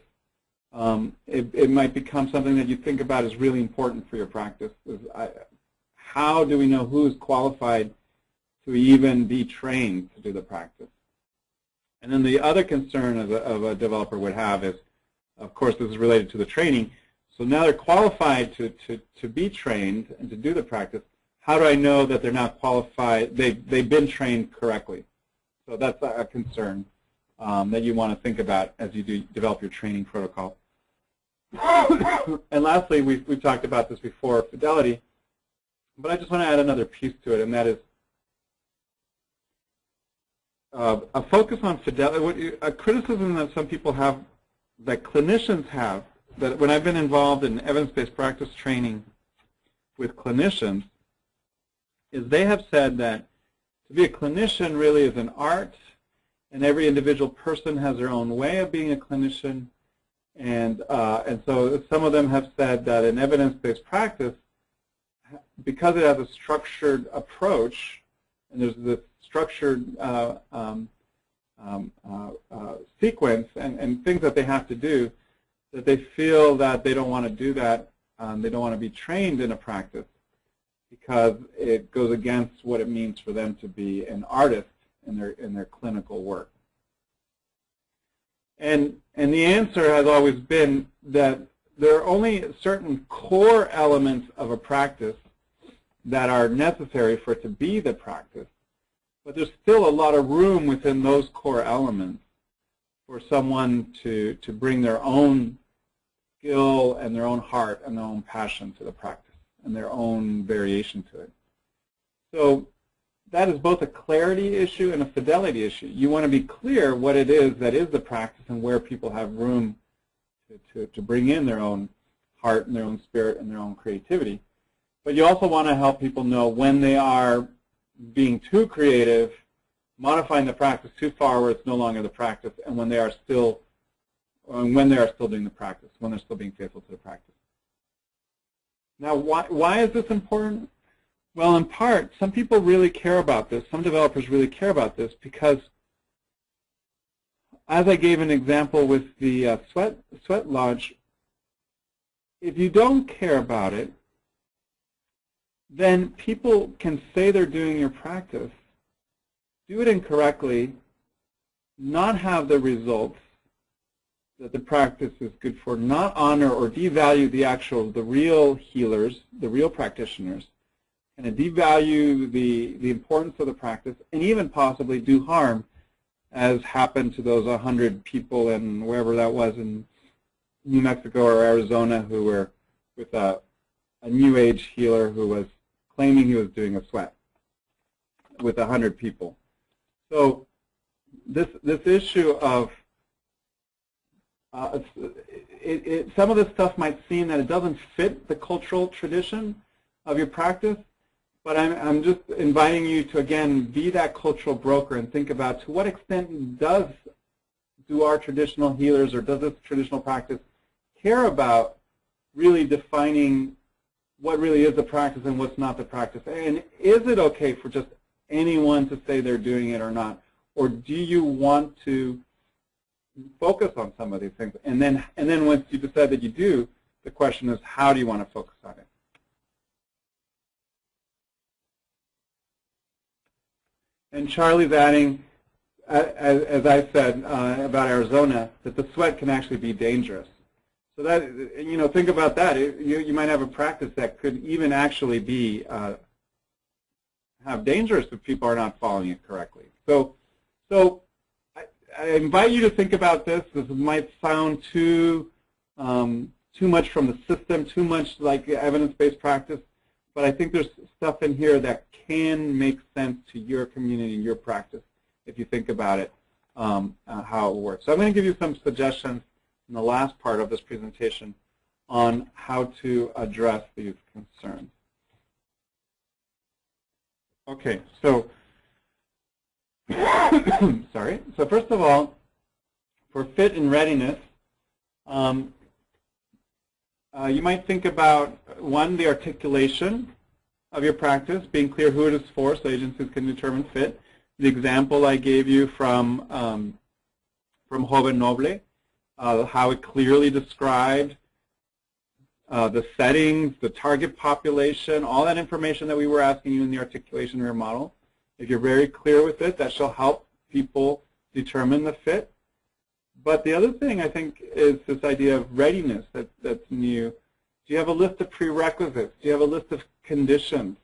[SPEAKER 2] it might become something that you think about as really important for your practice. How do we know who's qualified to even be trained to do the practice? And then the other concern of a developer would have is, of course, this is related to the training. So now they're qualified to be trained and to do the practice. How do I know that they're not qualified, they've been trained correctly? So that's a concern that you want to think about as you develop your training protocol. And lastly, we've talked about this before, fidelity, but I just want to add another piece to it, and that is a focus on fidelity. A criticism that some people have, that clinicians have, that when I've been involved in evidence-based practice training with clinicians, is they have said that to be a clinician really is an art, and every individual person has their own way of being a clinician. And so some of them have said that in evidence-based practice, because it has a structured approach, and there's this structured sequence and things that they have to do, that they feel that they don't want to do that. They don't want to be trained in a practice because it goes against what it means for them to be an artist in their clinical work. And the answer has always been that there are only certain core elements of a practice that are necessary for it to be the practice, but there's still a lot of room within those core elements for someone to bring their own skill and their own heart and their own passion to the practice and their own variation to it. So that is both a clarity issue and a fidelity issue. You want to be clear what it is that is the practice and where people have room to bring in their own heart and their own spirit and their own creativity. But you also want to help people know when they are being too creative, modifying the practice too far where it's no longer the practice, and when they are still doing the practice, when they're still being faithful to the practice. Now, why is this important? Well, in part, some people really care about this. Some developers really care about this because, as I gave an example with the sweat lodge, if you don't care about it, then people can say they're doing your practice, do it incorrectly, not have the results that the practice is good for, not honor or devalue the real healers, the real practitioners, and devalue the importance of the practice, and even possibly do harm, as happened to those 100 people in wherever that was in New Mexico or Arizona who were with a New Age healer who was claiming he was doing a sweat with 100 people. So this issue of some of this stuff might seem that it doesn't fit the cultural tradition of your practice, but I'm just inviting you to, again, be that cultural broker and think about to what extent do our traditional healers or does this traditional practice care about really defining what really is the practice and what's not the practice? And is it okay for just anyone to say they're doing it or not? Or do you want to focus on some of these things? And then once you decide that you do, the question is, how do you want to focus on it? And Charlie's adding, as I said about Arizona, that the sweat can actually be dangerous. So that, you know, think about that. You might have a practice that could even actually be have dangerous if people are not following it correctly. So I invite you to think about this. This might sound too much from the system, too much like evidence-based practice, but I think there's stuff in here that can make sense to your community, your practice, if you think about it, how it works. So I'm going to give you some suggestions in the last part of this presentation on how to address these concerns. Okay, so sorry. So first of all, for fit and readiness, you might think about, one, the articulation of your practice, being clear who it is for so agencies can determine fit. The example I gave you from Joven Noble, how it clearly described the settings, the target population, all that information that we were asking you in the articulation of your model. If you're very clear with it, that shall help people determine the fit. But the other thing I think is this idea of readiness that's new. Do you have a list of prerequisites? Do you have a list of conditions?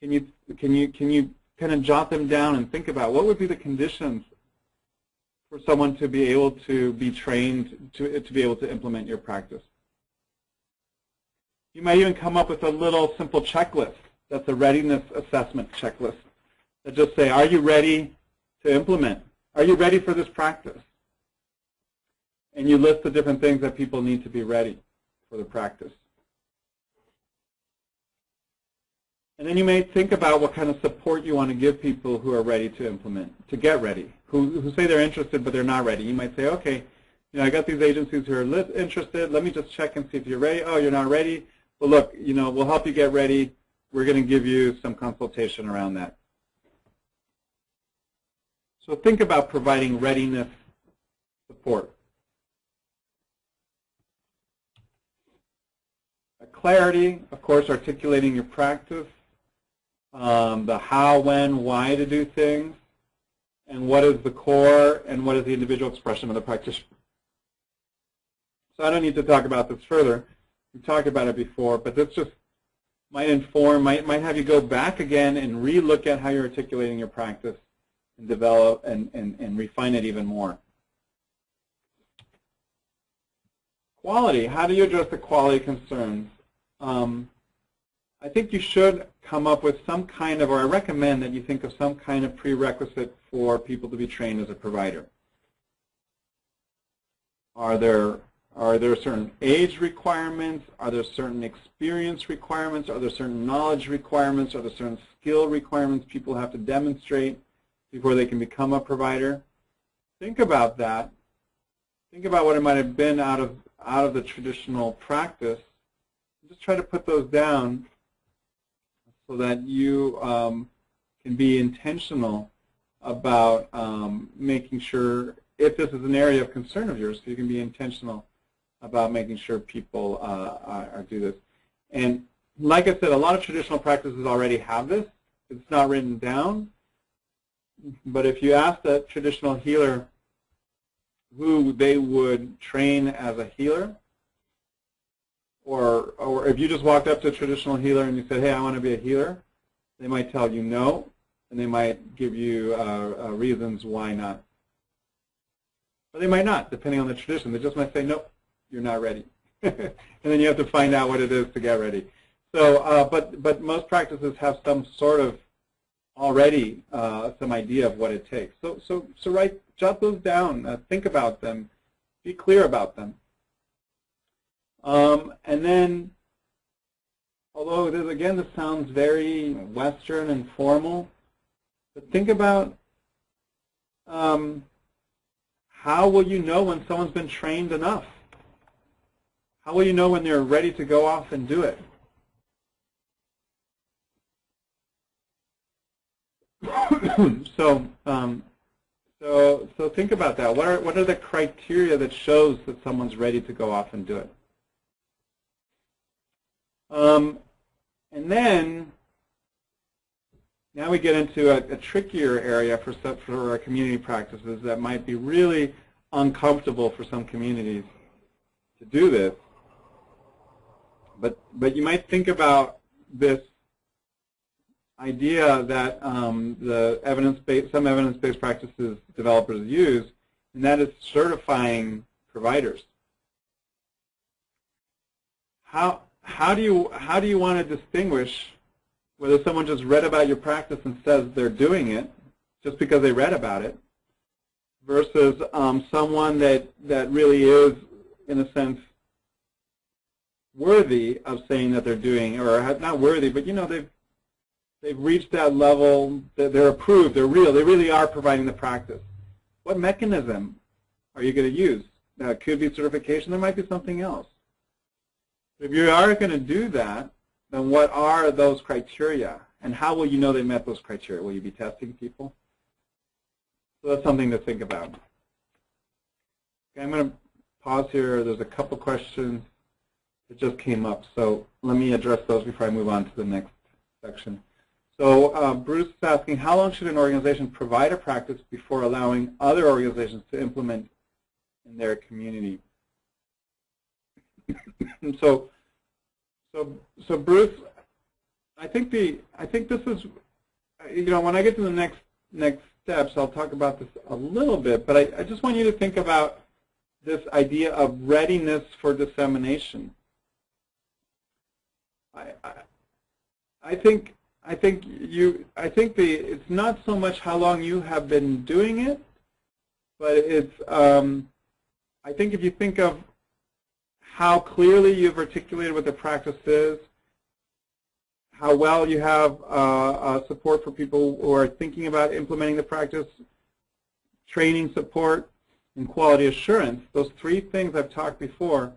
[SPEAKER 2] Can you kind of jot them down and think about what would be the conditions for someone to be able to be trained to be able to implement your practice? You might even come up with a little simple checklist. That's a readiness assessment checklist that just say, are you ready to implement? Are you ready for this practice? And you list the different things that people need to be ready for the practice. And then you may think about what kind of support you want to give people who are ready to implement, to get ready, who say they're interested but they're not ready. You might say, okay, you know, I got these agencies who are interested. Let me just check and see if you're ready. Oh, you're not ready? Well, look, you know, we'll help you get ready. We're going to give you some consultation around that. So think about providing readiness support. Clarity, of course, articulating your practice, the how, when, why to do things, and what is the core and what is the individual expression of the practitioner. So I don't need to talk about this further. We talked about it before, but this just might inform, might have you go back again and re-look at how you're articulating your practice and develop and refine it even more. Quality, how do you address the quality concerns? I think you should come up with some kind of, or I recommend that you think of some kind of prerequisite for people to be trained as a provider. Are there certain age requirements? Are there certain experience requirements? Are there certain knowledge requirements? Are there certain skill requirements people have to demonstrate before they can become a provider? Think about that. Think about what it might have been out of the traditional practice. Just try to put those down so that you can be intentional about making sure, if this is an area of concern of yours, you can be intentional about making sure people do this. And like I said, a lot of traditional practices already have this. It's not written down. But if you ask a traditional healer who they would train as a healer, or if you just walked up to a traditional healer and you said, hey, I want to be a healer, they might tell you no, and they might give you reasons why not. But they might not, depending on the tradition. They just might say, nope, you're not ready. And then you have to find out what it is to get ready. So, but most practices have some sort of already some idea of what it takes. So jot those down, think about them, be clear about them. And then, although this sounds very Western and formal, but think about how will you know when someone's been trained enough? How will you know when they're ready to go off and do it? So think about that. What are the criteria that shows that someone's ready to go off and do it? And then, Now we get into a trickier area for our community practices that might be really uncomfortable for some communities to do this. But you might think about this idea that some evidence-based practices developers use, and that is certifying providers. How do you want to distinguish whether someone just read about your practice and says they're doing it just because they read about it, versus someone that really is, in a sense, worthy of saying that they're doing, or not worthy, but they've reached that level, that they're approved, they're real, they really are providing the practice. What mechanism are you going to use? Now, it could be certification, there might be something else. If you are going to do that, then what are those criteria? And how will you know they met those criteria? Will you be testing people? So that's something to think about. Okay, I'm going to pause here. There's a couple questions that just came up. So let me address those before I move on to the next section. So Bruce is asking, how long should an organization provide a practice before allowing other organizations to implement in their community? So Bruce, I think this is, when I get to the next steps, I'll talk about this a little bit, but I just want you to think about this idea of readiness for dissemination. I think it's not so much how long you have been doing it, but it's I think if you think of how clearly you've articulated what the practice is, how well you have support for people who are thinking about implementing the practice, training support, and quality assurance, those three things I've talked before,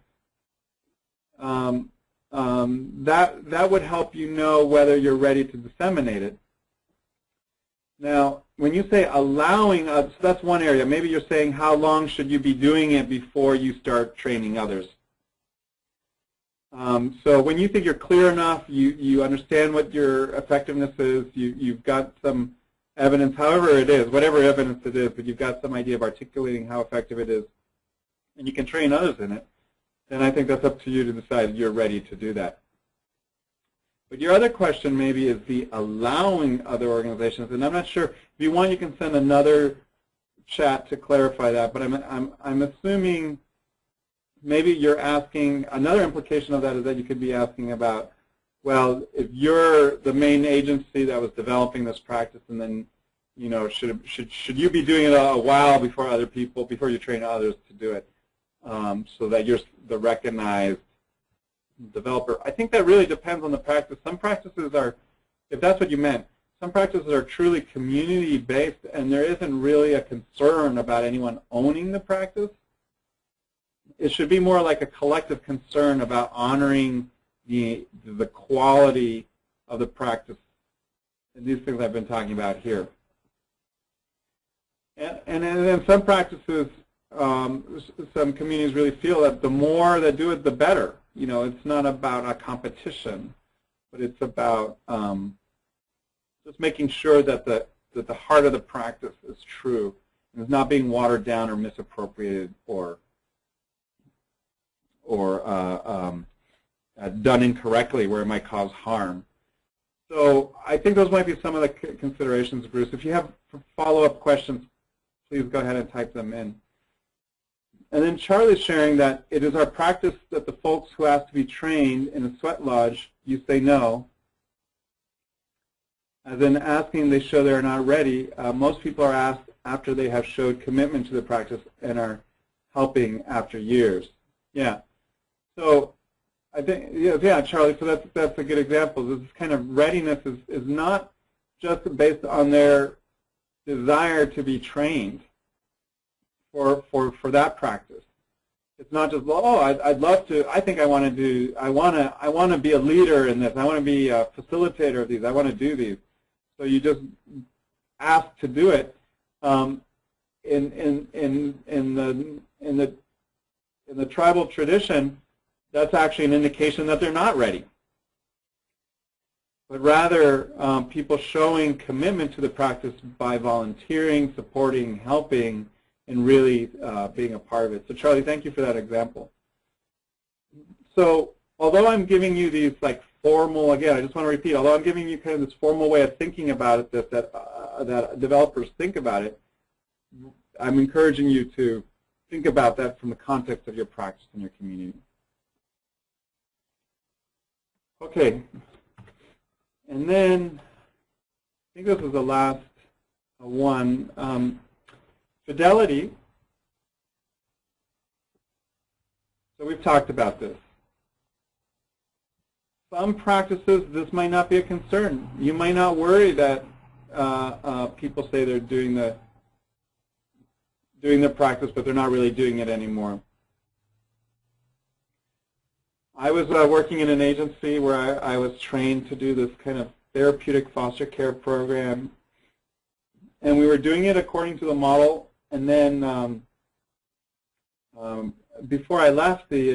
[SPEAKER 2] that would help you know whether you're ready to disseminate it. Now, when you say allowing, so that's one area. Maybe you're saying how long should you be doing it before you start training others. So when you think you're clear enough, you understand what your effectiveness is, you've got some evidence, however it is, whatever evidence it is, but you've got some idea of articulating how effective it is, and you can train others in it, then I think that's up to you to decide you're ready to do that. But your other question maybe is the allowing other organizations, and I'm not sure. If you want, you can send another chat to clarify that, but I'm assuming maybe you're asking, another implication of that is that you could be asking about, well, if you're the main agency that was developing this practice, and then, should you be doing it a while before other people, before you train others to do it, so that you're the recognized developer? I think that really depends on the practice. Some practices are, if that's what you meant, some practices are truly community-based, and there isn't really a concern about anyone owning the practice. It should be more like a collective concern about honoring the quality of the practice, and these things I've been talking about here. And then some practices, some communities really feel that the more that do it, the better. It's not about a competition, but it's about just making sure that the heart of the practice is true and is not being watered down or misappropriated or done incorrectly where it might cause harm. So I think those might be some of the considerations, Bruce. If you have follow-up questions, please go ahead and type them in. And then Charlie's sharing that it is our practice that the folks who ask to be trained in a sweat lodge, you say no. As in asking, they show they're not ready. Most people are asked after they have showed commitment to the practice and are helping after years. Yeah. So I think, yeah, Charlie, so that's a good example. This kind of readiness is not just based on their desire to be trained for that practice. It's not just, well, oh, I'd love to, I think I want to do, I want to be a leader in this, I want to be a facilitator of these, I want to do these. So you just ask to do it. In the tribal tradition, that's actually an indication that they're not ready. but rather people showing commitment to the practice by volunteering, supporting, helping, and really being a part of it. So Charlie, thank you for that example. So although I'm giving you these like formal, again, I just want to repeat, although I'm giving you kind of this formal way of thinking about it that developers think about it, I'm encouraging you to think about that from the context of your practice and your community. Okay, and then I think this is the last one. Fidelity. So we've talked about this. Some practices, this might not be a concern. You might not worry that people say they're doing the practice, but they're not really doing it anymore. I was working in an agency where I was trained to do this kind of therapeutic foster care program, and we were doing it according to the model. And then before I left, the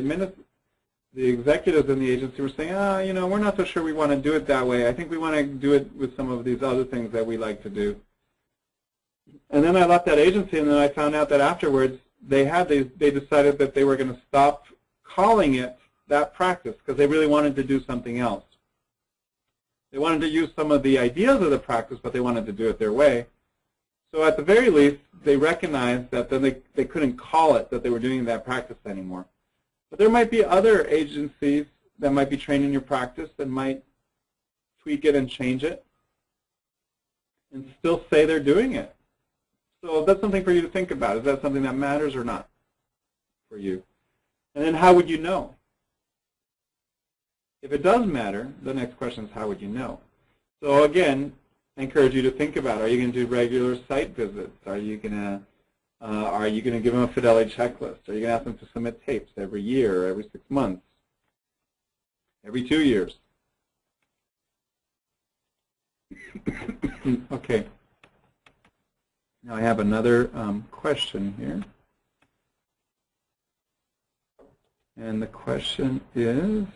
[SPEAKER 2] executives in the agency were saying, you know, we're not so sure we want to do it that way. I think we want to do it with some of these other things that we like to do. And then I left that agency, and then I found out that afterwards they decided that they were going to stop calling it that practice because they really wanted to do something else. They wanted to use some of the ideas of the practice, but they wanted to do it their way. So at the very least, they recognized that then they couldn't call it that they were doing that practice anymore. But there might be other agencies that might be trained in your practice that might tweak it and change it and still say they're doing it. So that's something for you to think about. Is that something that matters or not for you? And then how would you know? If it does matter, the next question is how would you know? So again, I encourage you to think about, are you going to do regular site visits? Are you going to give them a fidelity checklist? Are you going to ask them to submit tapes every year, every 6 months, every 2 years? Okay. Now I have another question here. And the question is,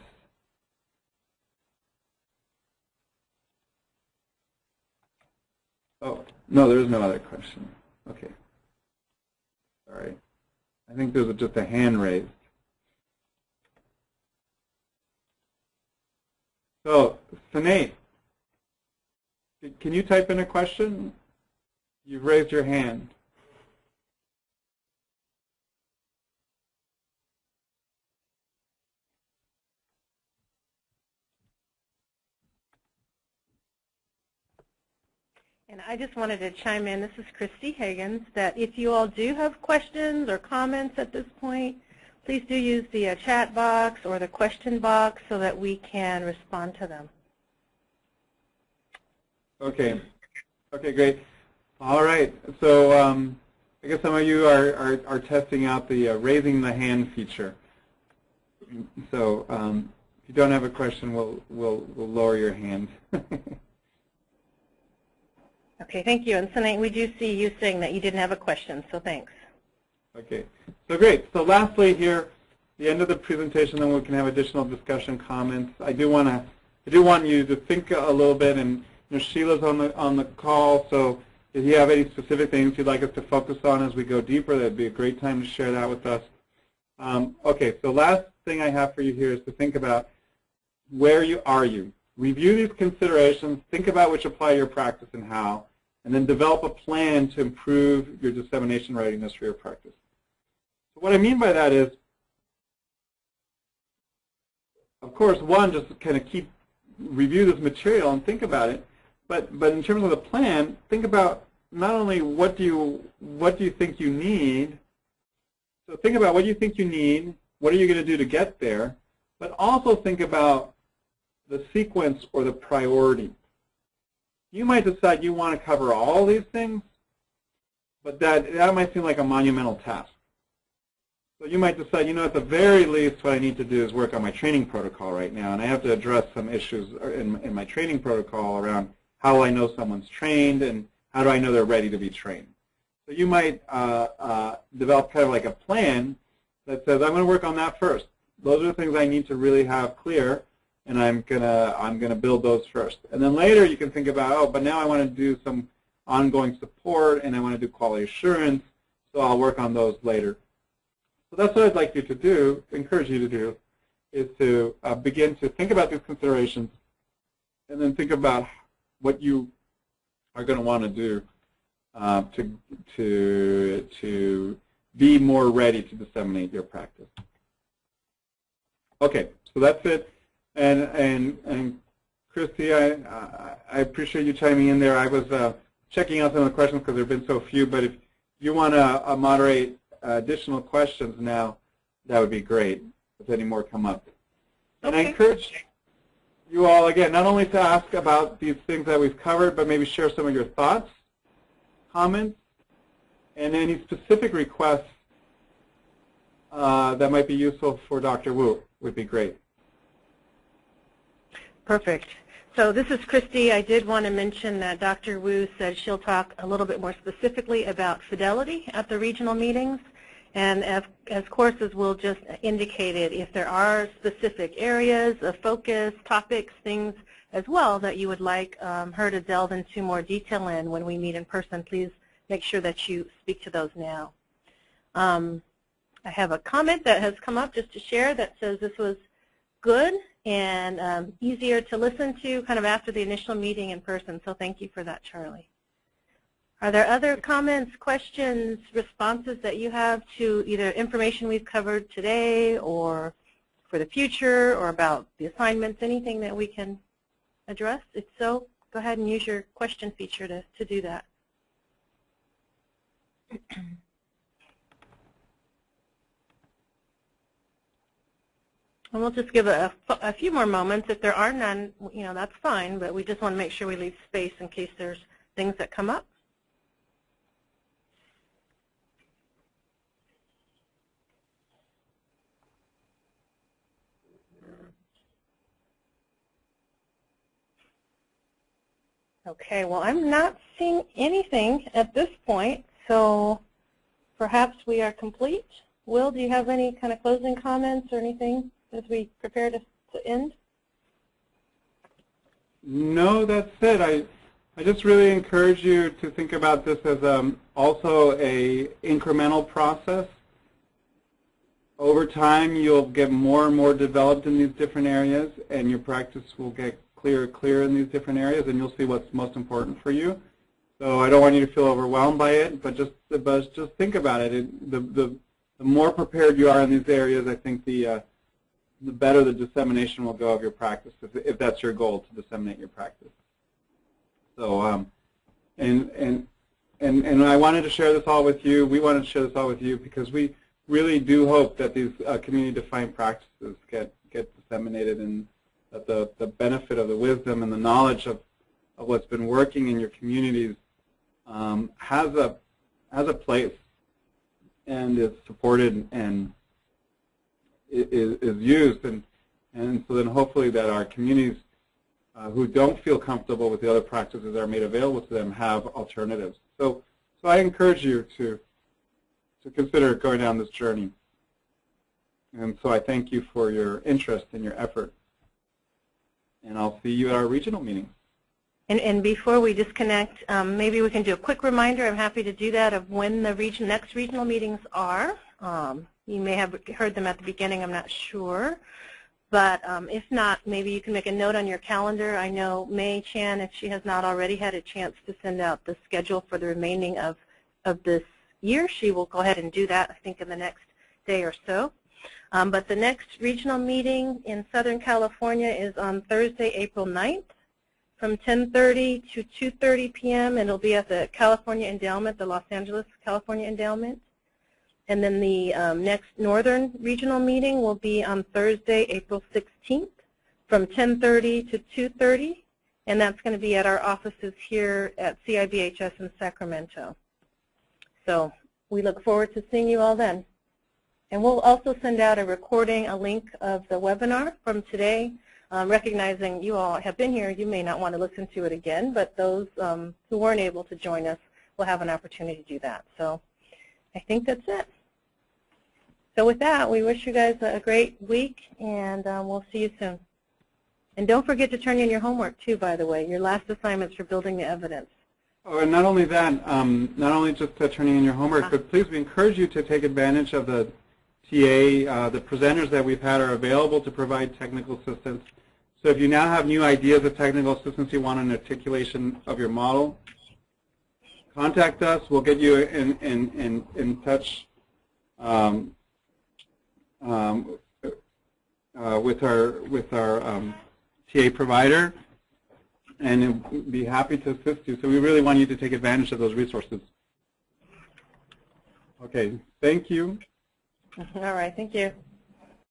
[SPEAKER 2] oh, no, there is no other question. Okay. Sorry. I think there's just a hand raised. So, Sinead, can you type in a question? You've raised your hand.
[SPEAKER 3] And I just wanted to chime in, this is Christy Higgins, that if you all do have questions or comments at this point, please do use the chat box or the question box so that we can respond to them.
[SPEAKER 2] Okay. Okay, great. All right. So I guess some of you are testing out the raising the hand feature. So if you don't have a question, we'll lower your hand.
[SPEAKER 3] Okay, thank you. And Sinead, we do see you saying that you didn't have a question, so thanks.
[SPEAKER 2] Okay, so great. So lastly here, the end of the presentation, then we can have additional discussion, comments. I do want you to think a little bit, and you know, Sheila's on the call, so if you have any specific things you'd like us to focus on as we go deeper, that'd be a great time to share that with us. Okay, so last thing I have for you here is to think about where are you. Review these considerations, think about which apply to your practice and how, and then develop a plan to improve your dissemination readiness for your practice. So what I mean by that is, of course, one, just kind of review this material and think about it, but in terms of the plan, think about not only what do you think you need, so think about what you think you need, what are you going to do to get there, but also think about the sequence or the priority. You might decide you want to cover all these things, but that might seem like a monumental task. So you might decide, you know, at the very least what I need to do is work on my training protocol right now, and I have to address some issues in my training protocol around how will I know someone's trained and how do I know they're ready to be trained. So you might develop kind of like a plan that says, I'm going to work on that first. Those are the things I need to really have clear. and I'm gonna build those first. And then later you can think about, oh, but now I want to do some ongoing support, and I want to do quality assurance, so I'll work on those later. So that's what I'd like you to do, encourage you to do, is to begin to think about these considerations, and then think about what you are going to want to do to be more ready to disseminate your practice. Okay, so that's it. And Christy, I appreciate you chiming in there. I was checking out some of the questions because there have been so few, but if you want to moderate additional questions now, that would be great if any more come up. And I encourage you all, again, not only to ask about these things that we've covered, but maybe share some of your thoughts, comments, and any specific requests that might be useful for Dr. Wu would be great.
[SPEAKER 3] Perfect. So this is Christy. I did want to mention that Dr. Wu said she'll talk a little bit more specifically about fidelity at the regional meetings. And as courses, we'll just indicate it if there are specific areas of focus, topics, things as well that you would like her to delve into more detail in when we meet in person. Please make sure that you speak to those now. I have a comment that has come up just to share that says this was good and easier to listen to kind of after the initial meeting in person. So thank you for that, Charlie. Are there other comments, questions, responses that you have to either information we've covered today or for the future or about the assignments, anything that we can address? If so, go ahead and use your question feature to do that. And we'll just give a few more moments. If there are none, you know, that's fine, but we just want to make sure we leave space in case there's things that come up. Okay, well, I'm not seeing anything at this point, so perhaps we are complete. Will, do you have any kind of closing comments or anything as we prepare to end?
[SPEAKER 2] No, that's it. I just really encourage you to think about this as also a incremental process. Over time, you'll get more and more developed in these different areas, and your practice will get clearer in these different areas, and you'll see what's most important for you. So I don't want you to feel overwhelmed by it, but just think about it. The more prepared you are in these areas, I think the better the dissemination will go of your practice, if that's your goal, to disseminate your practice. So and I wanted to share this all with you. We wanted to share this all with you because we really do hope that these community-defined practices get disseminated, and that the benefit of the wisdom and the knowledge of what's been working in your communities has a place and is supported and is used, and so then hopefully that our communities who don't feel comfortable with the other practices that are made available to them have alternatives. So I encourage you to consider going down this journey. And so I thank you for your interest and your effort. And I'll see you at our regional meeting.
[SPEAKER 3] And before we disconnect, maybe we can do a quick reminder. I'm happy to do that, of when the next regional meetings are. You may have heard them at the beginning, I'm not sure. But if not, maybe you can make a note on your calendar. I know May Chan, if she has not already had a chance to send out the schedule for the remaining of this year, she will go ahead and do that, I think, in the next day or so. But the next regional meeting in Southern California is on Thursday, April 9th from 10:30 to 2:30 p.m. and it'll be at the California Endowment, the Los Angeles California Endowment. And then the next Northern Regional meeting will be on Thursday, April 16th from 10:30 to 2:30, and that's going to be at our offices here at CIBHS in Sacramento. So we look forward to seeing you all then. And we'll also send out a recording, a link of the webinar from today, recognizing you all have been here. You may not want to listen to it again, but those who weren't able to join us will have an opportunity to do that. So I think that's it. So with that, we wish you guys a great week, and we'll see you soon. And don't forget to turn in your homework, too, by the way, your last assignments for building the evidence.
[SPEAKER 2] Oh, and not only that, not only just turning in your homework, but please, we encourage you to take advantage of the TA. The presenters that we've had are available to provide technical assistance. So if you now have new ideas of technical assistance, you want an articulation of your model, contact us. We'll get you in touch with our TA provider, and we'll be happy to assist you. So we really want you to take advantage of those resources. Okay, thank you.
[SPEAKER 3] All right, thank you.